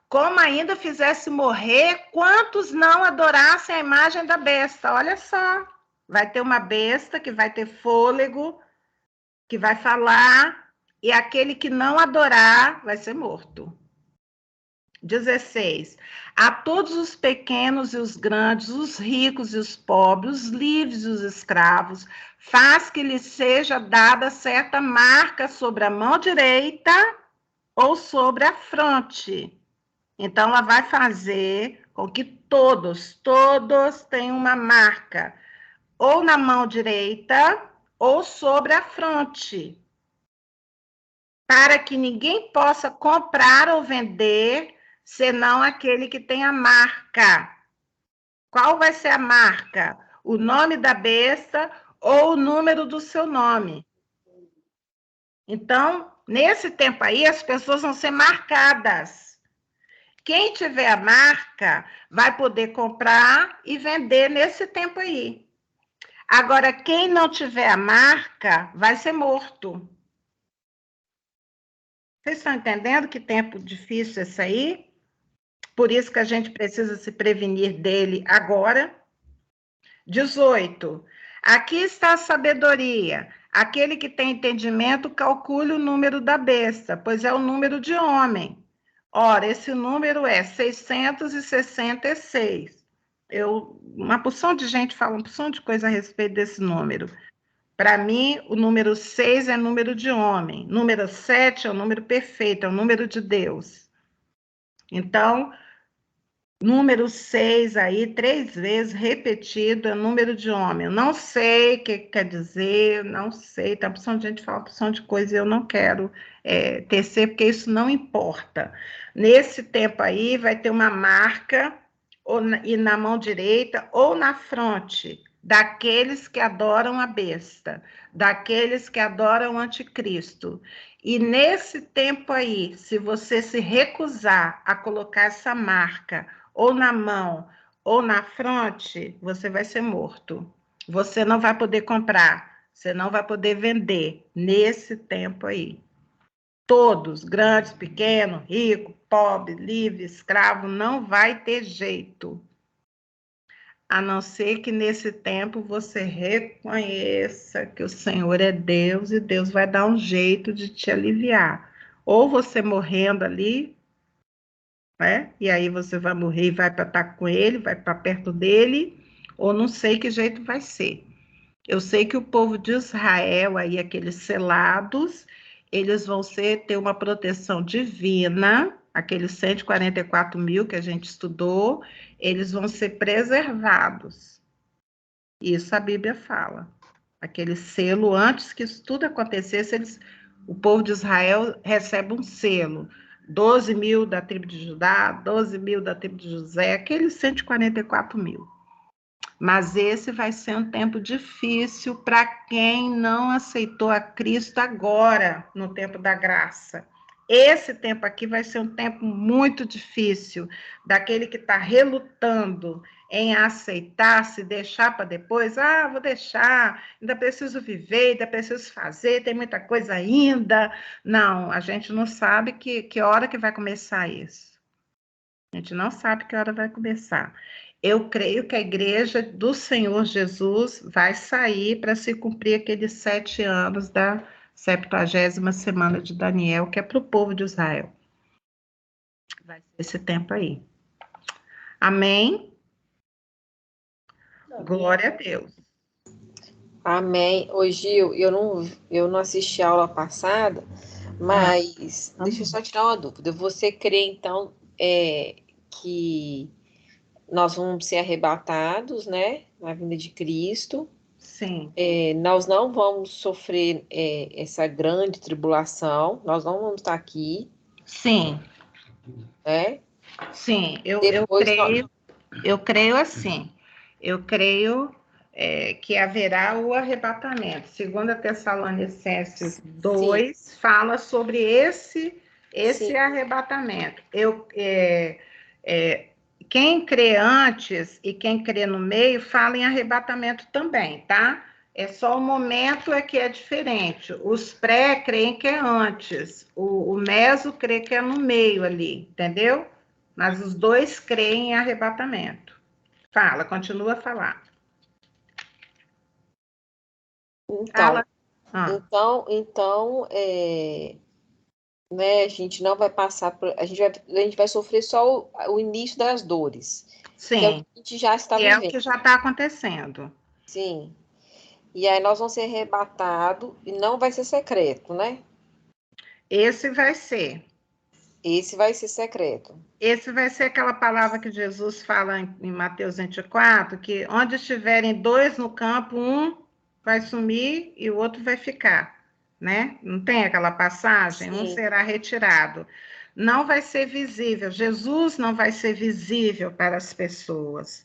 Como ainda fizesse morrer quantos não adorassem a imagem da besta. Olha só. Vai ter uma besta que vai ter fôlego, que vai falar, e aquele que não adorar vai ser morto. 16. A todos os pequenos e os grandes, os ricos e os pobres, os livres e os escravos, faz que lhes seja dada certa marca sobre a mão direita ou sobre a fronte. Então, ela vai fazer com que todos tenham uma marca, ou na mão direita ou sobre a fronte, para que ninguém possa comprar ou vender, senão aquele que tem a marca. Qual vai ser a marca? O nome da besta ou o número do seu nome. Então, nesse tempo aí, as pessoas vão ser marcadas. Quem tiver a marca vai poder comprar e vender nesse tempo aí. Agora, quem não tiver a marca vai ser morto. Vocês estão entendendo que tempo difícil esse aí? Por isso que a gente precisa se prevenir dele agora. 18. Aqui está a sabedoria. Aquele que tem entendimento, calcule o número da besta, pois é o número de homem. Ora, esse número é 666. Uma porção de gente fala uma porção de coisa a respeito desse número. Para mim, o número 6 é número de homem. Número 7 é o número perfeito, é o número de Deus. Então, número 6 aí, 3 vezes repetido, é número de homem. Eu não sei o que quer dizer, não sei. Tem uma porção de gente que fala uma porção de coisa e eu não quero tecer, porque isso não importa. Nesse tempo aí, vai ter uma marca e na mão direita ou na fronte daqueles que adoram a besta, daqueles que adoram o anticristo. E nesse tempo aí, se você se recusar a colocar essa marca ou na mão ou na fronte, você vai ser morto. Você não vai poder comprar, você não vai poder vender nesse tempo aí. Todos, grandes, pequenos, rico, pobre, livre, escravo, não vai ter jeito. A não ser que nesse tempo você reconheça que o Senhor é Deus e Deus vai dar um jeito de te aliviar. Ou você morrendo ali, né? E aí você vai morrer e vai para estar com ele, vai para perto dele, ou não sei que jeito vai ser. Eu sei que o povo de Israel, aí, aqueles selados, eles vão ter uma proteção divina, aqueles 144 mil que a gente estudou, eles vão ser preservados. Isso a Bíblia fala. Aquele selo, antes que isso tudo acontecesse, o povo de Israel recebe um selo. 12 mil da tribo de Judá, 12 mil da tribo de José, aqueles 144 mil. Mas esse vai ser um tempo difícil para quem não aceitou a Cristo agora, no tempo da graça. Esse tempo aqui vai ser um tempo muito difícil, daquele que está relutando em aceitar, se deixar para depois. Ah, vou deixar, ainda preciso viver, ainda preciso fazer, tem muita coisa ainda. Não, a gente não sabe que hora que vai começar isso. A gente não sabe que hora vai começar. Eu creio que a igreja do Senhor Jesus vai sair para se cumprir aqueles 7 anos da 70ª semana de Daniel, que é para o povo de Israel. Vai ser esse tempo aí. Amém? Glória a Deus. Amém. Ô, Gil, eu não assisti a aula passada, mas deixa eu só tirar uma dúvida. Você crê, então, que nós vamos ser arrebatados, né, na vinda de Cristo? Sim. Nós não vamos sofrer essa grande tribulação, nós não vamos estar aqui. Sim. Né? Sim, eu creio assim. Eu creio que haverá o arrebatamento. Segundo Tessalonicenses 2, sim, fala sobre esse arrebatamento. Quem crê antes e quem crê no meio fala em arrebatamento também, tá? É só o momento que é diferente. Os pré creem que é antes, o meso crê que é no meio ali, entendeu? Mas os dois creem em arrebatamento. Fala, continua a falar. Então, né, a gente não vai passar por, a gente vai sofrer só o início das dores. Sim. Que é o que a gente já está vivendo. É o que já está acontecendo. Sim. E aí nós vamos ser arrebatados e não vai ser secreto, né? Esse vai ser. Esse vai ser secreto. Esse vai ser aquela palavra que Jesus fala em Mateus 24, que onde estiverem 2 no campo, um vai sumir e o outro vai ficar, né? Não tem aquela passagem? Sim. Um será retirado. Não vai ser visível. Jesus não vai ser visível para as pessoas.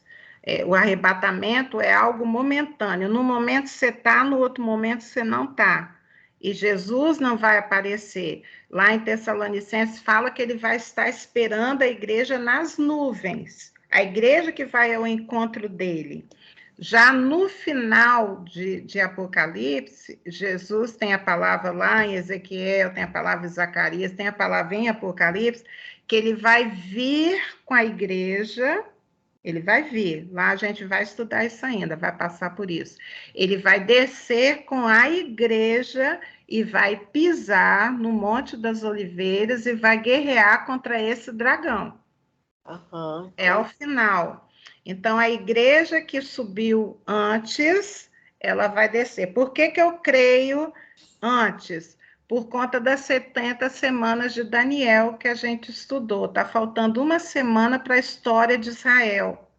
O arrebatamento é algo momentâneo. No momento você está, no outro momento você não está. E Jesus não vai aparecer. Lá em Tessalonicenses fala que ele vai estar esperando a igreja nas nuvens, a igreja que vai ao encontro dele. Já no final de Apocalipse, Jesus tem a palavra lá em Ezequiel, tem a palavra em Zacarias, tem a palavra em Apocalipse, que ele vai vir com a igreja. Ele vai vir, lá a gente vai estudar isso ainda, vai passar por isso. Ele vai descer com a igreja e vai pisar no Monte das Oliveiras e vai guerrear contra esse dragão. Uhum. É ao final. Então, a igreja que subiu antes, ela vai descer. Por que eu creio antes? Por conta das 70 semanas de Daniel que a gente estudou. Está faltando uma semana para a história de Israel.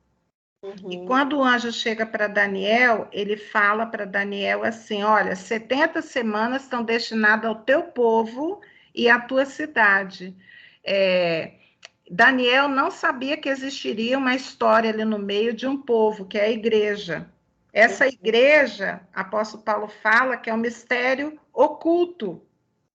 Uhum. E quando o anjo chega para Daniel, ele fala para Daniel assim: olha, 70 semanas estão destinadas ao teu povo e à tua cidade. Daniel não sabia que existiria uma história ali no meio de um povo, que é a igreja. Essa igreja, apóstolo Paulo fala que é um mistério oculto.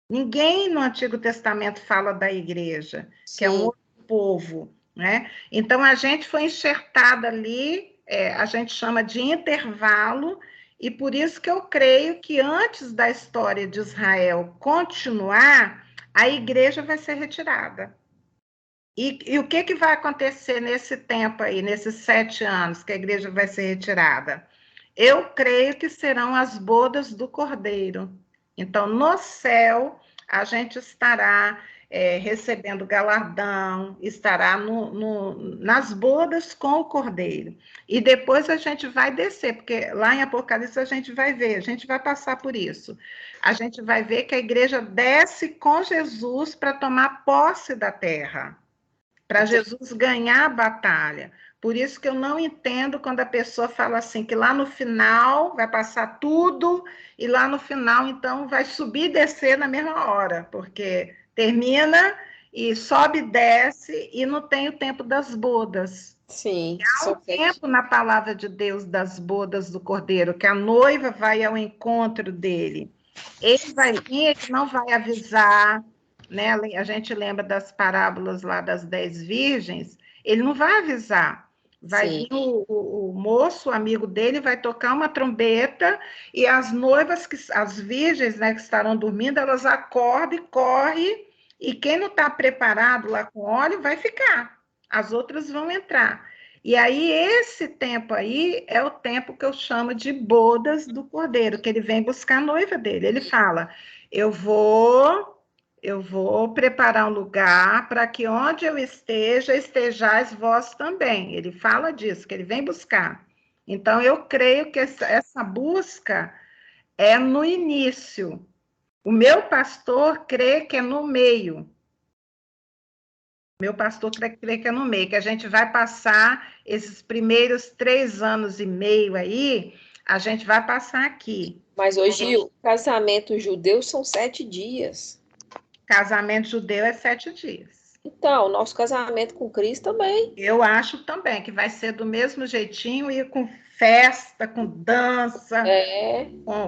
Ninguém no Antigo Testamento fala da igreja, sim, que é um outro povo, né? Então, a gente foi enxertada ali, a gente chama de intervalo, e por isso que eu creio que antes da história de Israel continuar, a igreja vai ser retirada. E o que vai acontecer nesse tempo aí, nesses 7 anos que a igreja vai ser retirada? Eu creio que serão as bodas do Cordeiro. Então, no céu, a gente estará recebendo galardão, estará nas bodas com o Cordeiro. E depois a gente vai descer, porque lá em Apocalipse a gente vai ver, a gente vai passar por isso. A gente vai ver que a igreja desce com Jesus para tomar posse da terra, para Jesus ganhar a batalha. Por isso que eu não entendo quando a pessoa fala assim, que lá no final vai passar tudo, e lá no final, então, vai subir e descer na mesma hora, porque termina e sobe e desce, e não tem o tempo das bodas. Sim, Há um tempo na palavra de Deus das bodas do Cordeiro, que a noiva vai ao encontro dele. Ele vai vir, ele não vai avisar, né? A gente lembra das parábolas lá das 10 virgens, ele não vai avisar. Vai Sim. vir o moço, o amigo dele, vai tocar uma trombeta e as noivas, as virgens, né, que estarão dormindo, elas acordam e correm, e quem não está preparado lá com óleo vai ficar. As outras vão entrar. E aí, esse tempo aí é o tempo que eu chamo de bodas do Cordeiro, que ele vem buscar a noiva dele. Ele fala: eu vou preparar um lugar para que onde eu esteja, estejais vós também. Ele fala disso, que ele vem buscar. Então, eu creio que essa busca é no início. O meu pastor crê que é no meio. Meu pastor crê que é no meio, que a gente vai passar esses primeiros 3 anos e meio aí, a gente vai passar aqui. Mas hoje o casamento judeu são 7 dias. Casamento judeu é 7 dias. Então, nosso casamento com Cristo também. Eu acho também que vai ser do mesmo jeitinho e com festa, com dança,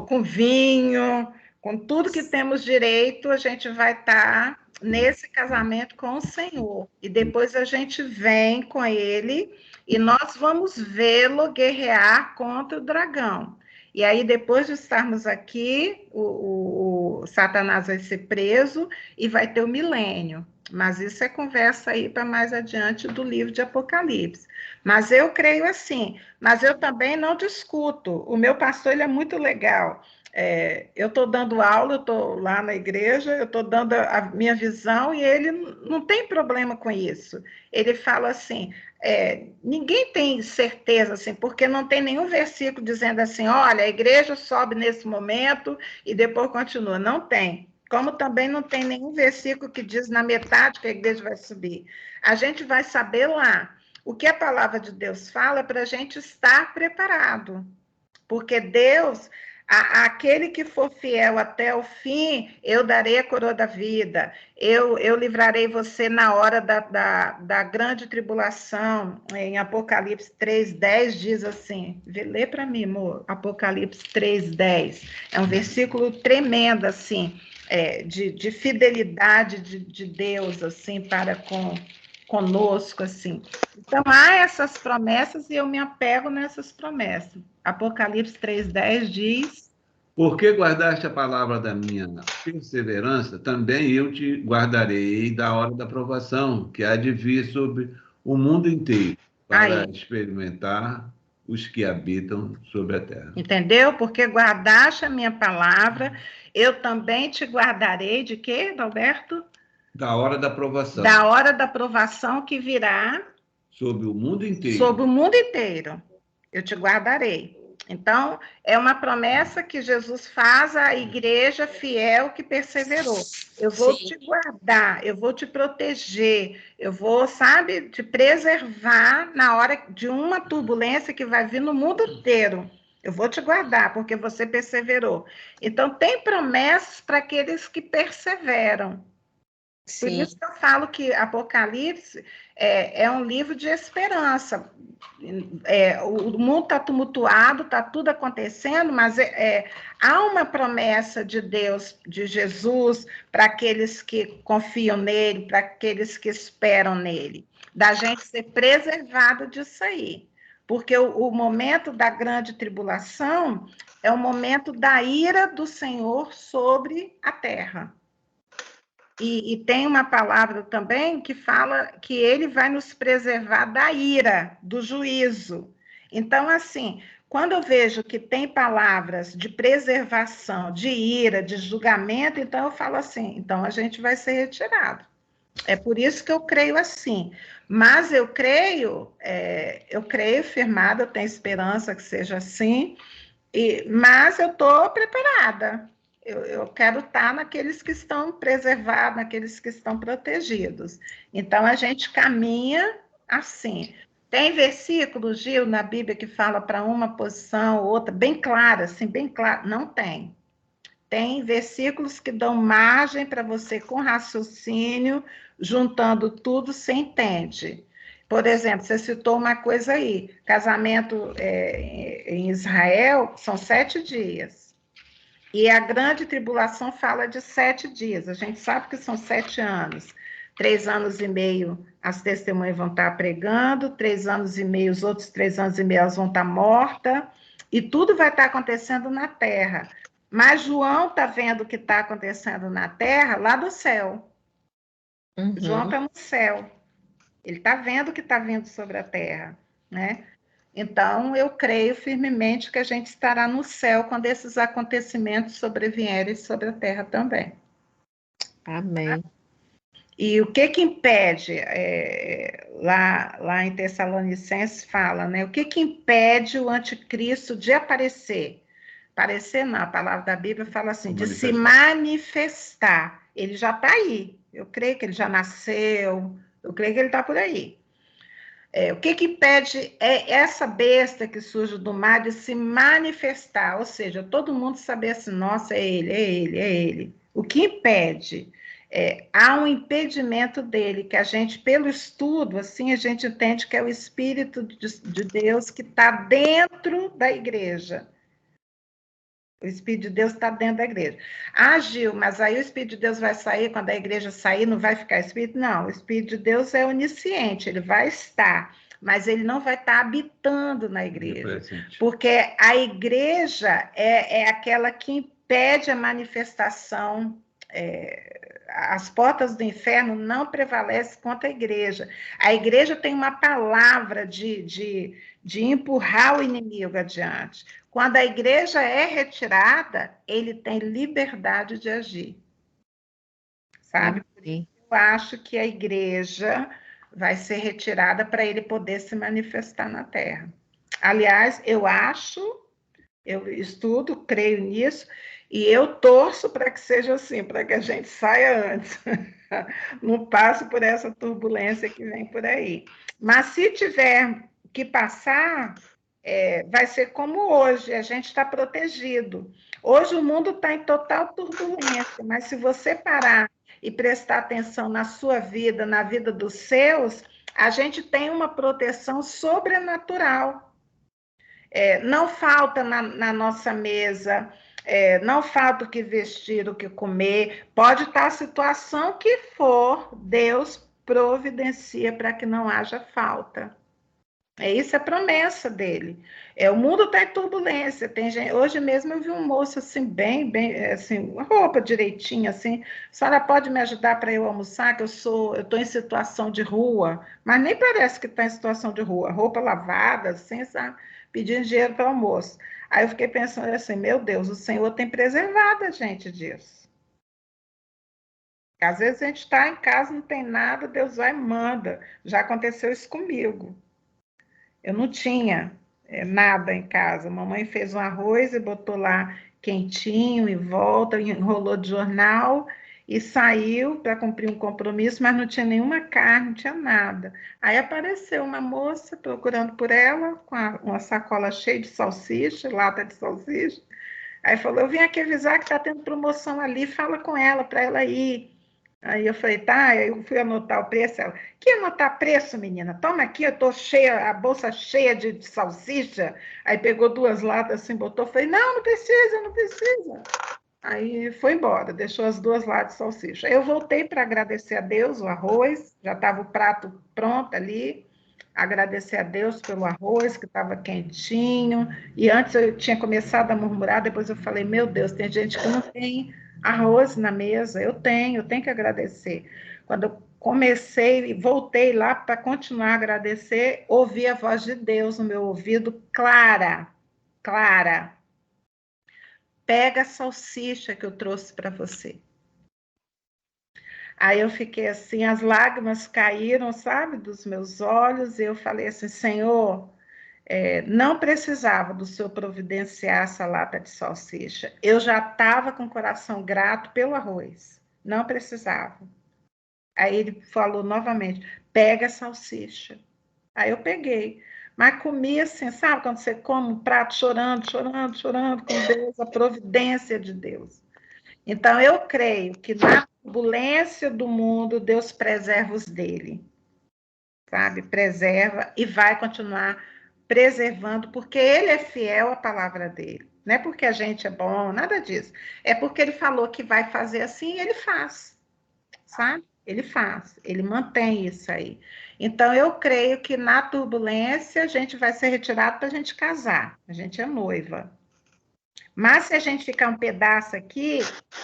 com vinho, com tudo que temos direito, a gente vai estar nesse casamento com o Senhor. E depois a gente vem com ele e nós vamos vê-lo guerrear contra o dragão. E aí, depois de estarmos aqui, o Satanás vai ser preso e vai ter o milênio. Mas isso é conversa aí para mais adiante do livro de Apocalipse. Mas eu creio assim, mas eu também não discuto. O meu pastor ele é muito legal. Eu estou dando aula, eu estou lá na igreja, eu estou dando a minha visão e ele não tem problema com isso. Ele fala assim, ninguém tem certeza, assim, porque não tem nenhum versículo dizendo assim, olha, a igreja sobe nesse momento e depois continua. Não tem. Como também não tem nenhum versículo que diz na metade que a igreja vai subir. A gente vai saber lá. O que a palavra de Deus fala para a gente estar preparado. Porque Deus, aquele que for fiel até o fim, eu darei a coroa da vida, eu livrarei você na hora da grande tribulação. Em Apocalipse 3:10 diz assim, lê para mim, amor, Apocalipse 3:10, é um versículo tremendo, assim, de fidelidade de Deus, assim, para conosco, assim. Então, há essas promessas e eu me apego nessas promessas. Apocalipse 3:10 diz... Porque guardaste a palavra da minha perseverança, também eu te guardarei da hora da provação, que há de vir sobre o mundo inteiro, para experimentar os que habitam sobre a terra. Entendeu? Porque guardaste a minha palavra, eu também te guardarei de quê, Alberto? Da hora da provação. Da hora da provação que virá sobre o mundo inteiro. Sobre o mundo inteiro. Eu te guardarei. Então, é uma promessa que Jesus faz à igreja fiel que perseverou. Eu vou te guardar, eu vou te proteger, eu vou, sabe, te preservar na hora de uma turbulência que vai vir no mundo inteiro. Eu vou te guardar, porque você perseverou. Então, tem promessas para aqueles que perseveram. Por isso que eu falo que Apocalipse é um livro de esperança. O mundo está tumultuado, está tudo acontecendo, mas há uma promessa de Deus, de Jesus, para aqueles que confiam nele, para aqueles que esperam nele, da gente ser preservado disso aí. Porque o momento da grande tribulação é o momento da ira do Senhor sobre a terra. E tem uma palavra também que fala que ele vai nos preservar da ira, do juízo. Então, assim, Quando eu vejo que tem palavras de preservação, de ira, de julgamento, então eu falo assim, então a gente vai ser retirado. É por isso que eu creio assim. Mas eu creio firmada, eu tenho esperança que seja assim, mas eu estou preparada. Eu quero estar naqueles que estão preservados, naqueles que estão protegidos. Então, a gente caminha assim. Tem versículos, Gil, na Bíblia que fala para uma posição, outra, bem clara, assim, bem claro. Não tem. Tem versículos que dão margem para você, com raciocínio, juntando tudo, você entende. Por exemplo, você citou uma coisa aí, casamento em Israel são 7 dias. E a grande tribulação fala de 7 dias. A gente sabe que são 7 anos. 3 anos e meio as testemunhas vão estar pregando, 3 anos e meio, os outros 3 anos e meio elas vão estar mortas, e tudo vai estar acontecendo na terra. Mas João está vendo o que está acontecendo na terra lá do céu. Uhum. João está no céu. Ele está vendo o que está vindo sobre a terra, né? Então, eu creio firmemente que a gente estará no céu quando esses acontecimentos sobrevierem sobre a terra também. Amém. E o que impede, lá em Tessalonicenses fala, né? O que impede o anticristo de aparecer? Aparecer não, a palavra da Bíblia fala assim, de se manifestar. Ele já está aí. Eu creio que ele já nasceu, eu creio que ele está por aí. O que impede é essa besta que surge do mar de se manifestar, ou seja, todo mundo saber assim, nossa, é ele, é ele, é ele. O que impede? Há um impedimento dele, que a gente, pelo estudo, assim, a gente entende que é o Espírito de Deus que está dentro da igreja. O Espírito de Deus está dentro da igreja. Ah, Gil, mas aí o Espírito de Deus vai sair, quando a igreja sair, não vai ficar Espírito? Não, o Espírito de Deus é onisciente, ele vai estar, mas ele não vai estar habitando na igreja, porque a igreja é aquela que impede a manifestação, as portas do inferno não prevalecem contra a igreja. A igreja tem uma palavra de empurrar o inimigo adiante. Quando a igreja é retirada, ele tem liberdade de agir. Sabe? Por isso eu acho que a igreja vai ser retirada para ele poder se manifestar na terra. Aliás, eu estudo, creio nisso, e eu torço para que seja assim, para que a gente saia antes. Não passe por essa turbulência que vem por aí. Mas se tiver que passar, vai ser como hoje, a gente está protegido. Hoje o mundo está em total turbulência, mas se você parar e prestar atenção na sua vida, na vida dos seus, a gente tem uma proteção sobrenatural. Não falta na nossa mesa, não falta o que vestir, o que comer, pode estar a situação que for, Deus providencia para que não haja falta. Isso é promessa dele. O mundo está em turbulência. Tem gente, hoje mesmo eu vi um moço assim, bem, assim, roupa direitinha, assim. A senhora pode me ajudar para eu almoçar? Que eu estou em situação de rua, mas nem parece que está em situação de rua. Roupa lavada, assim, sabe? Pedindo dinheiro para o almoço. Aí eu fiquei pensando assim, meu Deus, o Senhor tem preservado a gente disso. Às vezes a gente está em casa, não tem nada, Deus vai e manda. Já aconteceu isso comigo. Eu não tinha nada em casa. Mamãe fez um arroz e botou lá quentinho em volta, enrolou de jornal e saiu para cumprir um compromisso, mas não tinha nenhuma carne, não tinha nada. Aí apareceu uma moça procurando por ela, com uma sacola cheia de salsicha, lata de salsicha. Aí falou, eu vim aqui avisar que está tendo promoção ali, fala com ela para ela ir. Aí eu falei, tá, eu fui anotar o preço. Ela, que anotar preço, menina? Toma aqui, eu tô cheia, a bolsa cheia de salsicha. Aí pegou 2 latas assim, botou, falei, não precisa, não precisa. Aí foi embora, deixou as 2 latas de salsicha. Aí eu voltei para agradecer a Deus o arroz, já estava o prato pronto ali, agradecer a Deus pelo arroz, que estava quentinho. E antes eu tinha começado a murmurar, depois eu falei, meu Deus, tem gente que não tem arroz na mesa, eu tenho que agradecer. Quando eu comecei e voltei lá para continuar a agradecer, ouvi a voz de Deus no meu ouvido, clara, Clara, pega a salsicha que eu trouxe para você. Aí eu fiquei assim, as lágrimas caíram, sabe, dos meus olhos, e eu falei assim, Senhor, não precisava do Senhor providenciar essa lata de salsicha. Eu já estava com o coração grato pelo arroz. Não precisava. Aí ele falou novamente, pega a salsicha. Aí eu peguei. Mas comi assim, sabe, quando você come um prato chorando, chorando, chorando com Deus, a providência de Deus. Então, eu creio que na turbulência do mundo, Deus preserva os dele, sabe? Preserva e vai continuar preservando, porque ele é fiel à palavra dele. Não é porque a gente é bom, nada disso. É porque ele falou que vai fazer assim e ele faz, sabe? Ele faz, ele mantém isso aí. Então, eu creio que na turbulência a gente vai ser retirado para a gente casar. A gente é noiva. Mas se a gente ficar um pedaço aqui,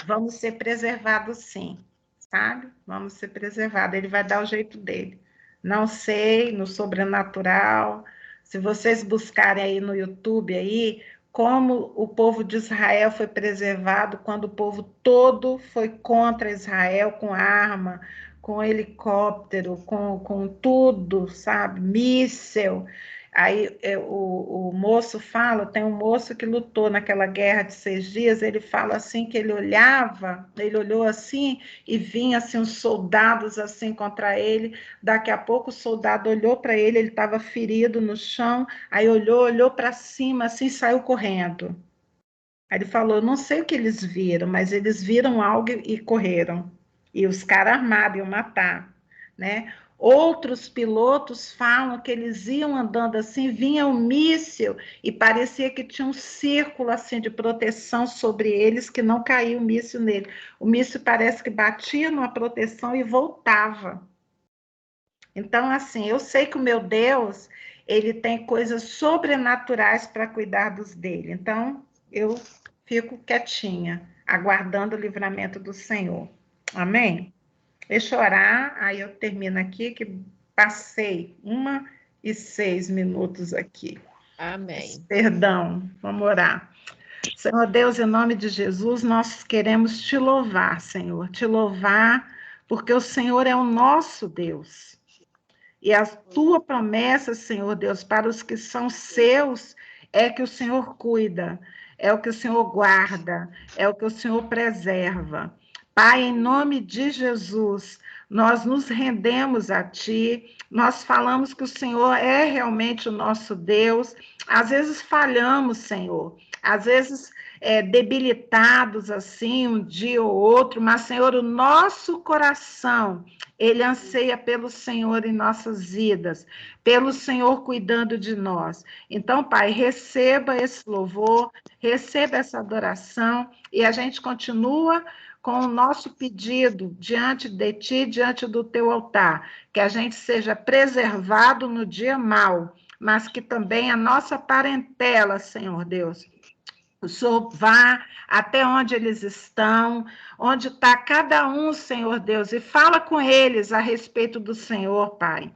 vamos ser preservados sim, sabe? Vamos ser preservados. Ele vai dar o jeito dele. Não sei, no sobrenatural. Se vocês buscarem aí no YouTube aí, como o povo de Israel foi preservado quando o povo todo foi contra Israel com arma, com helicóptero, com tudo, sabe? Míssil. Aí o moço fala, tem um moço que lutou naquela guerra de 6 dias, ele fala assim que ele olhou assim e vinha assim uns soldados assim contra ele, daqui a pouco o soldado olhou para ele, ele estava ferido no chão, aí olhou para cima assim e saiu correndo. Aí ele falou, não sei o que eles viram, mas eles viram algo e correram. E os caras armados iam matar, né? Outros pilotos falam que eles iam andando assim, vinha um míssil e parecia que tinha um círculo assim de proteção sobre eles, que não caía o míssil nele. O míssil parece que batia numa proteção e voltava. Então, assim, eu sei que o meu Deus, ele tem coisas sobrenaturais para cuidar dos dele. Então, eu fico quietinha, aguardando o livramento do Senhor. Amém? Deixa eu orar, aí eu termino aqui, que passei 1h06 aqui. Amém. Perdão, vamos orar. Senhor Deus, em nome de Jesus, nós queremos te louvar, Senhor, te louvar, porque o Senhor é o nosso Deus. E a tua promessa, Senhor Deus, para os que são seus, é que o Senhor cuida, é o que o Senhor guarda, é o que o Senhor preserva. Pai, em nome de Jesus, nós nos rendemos a Ti, nós falamos que o Senhor é realmente o nosso Deus, às vezes falhamos, Senhor, às vezes debilitados assim, um dia ou outro, mas, Senhor, o nosso coração, ele anseia pelo Senhor em nossas vidas, pelo Senhor cuidando de nós. Então, Pai, receba esse louvor, receba essa adoração, e a gente continua com o nosso pedido diante de Ti, diante do Teu altar, que a gente seja preservado no dia mau, mas que também a nossa parentela, Senhor Deus, o Senhor vá até onde eles estão, onde está cada um, Senhor Deus, e fala com eles a respeito do Senhor, Pai.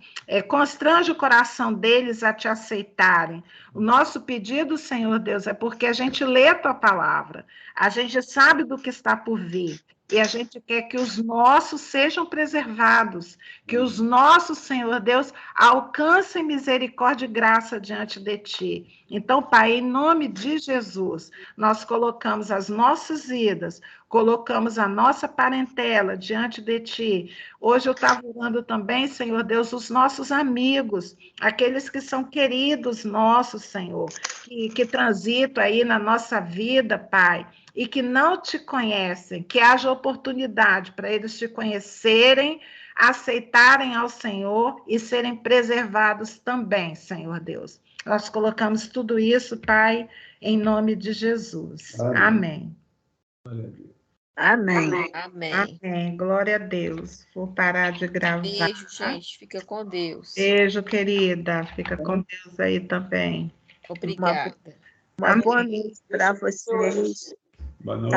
Constrange o coração deles a te aceitarem. O nosso pedido, Senhor Deus, é porque a gente lê a tua palavra, a gente sabe do que está por vir. E a gente quer que os nossos sejam preservados, que os nossos, Senhor Deus, alcancem misericórdia e graça diante de Ti. Então, Pai, em nome de Jesus, nós colocamos as nossas vidas, colocamos a nossa parentela diante de Ti. Hoje eu estava orando também, Senhor Deus, os nossos amigos, aqueles que são queridos nossos, Senhor, que transitam aí na nossa vida, Pai, e que não te conhecem, que haja oportunidade para eles te conhecerem, aceitarem ao Senhor e serem preservados também, Senhor Deus. Nós colocamos tudo isso, Pai, em nome de Jesus. Amém. Amém. Amém. Amém. Glória a Deus. Vou parar de gravar. Beijo, gente. Fica com Deus. Beijo, querida. Fica com Deus aí também. Obrigada. Uma boa noite para vocês. Boa noite.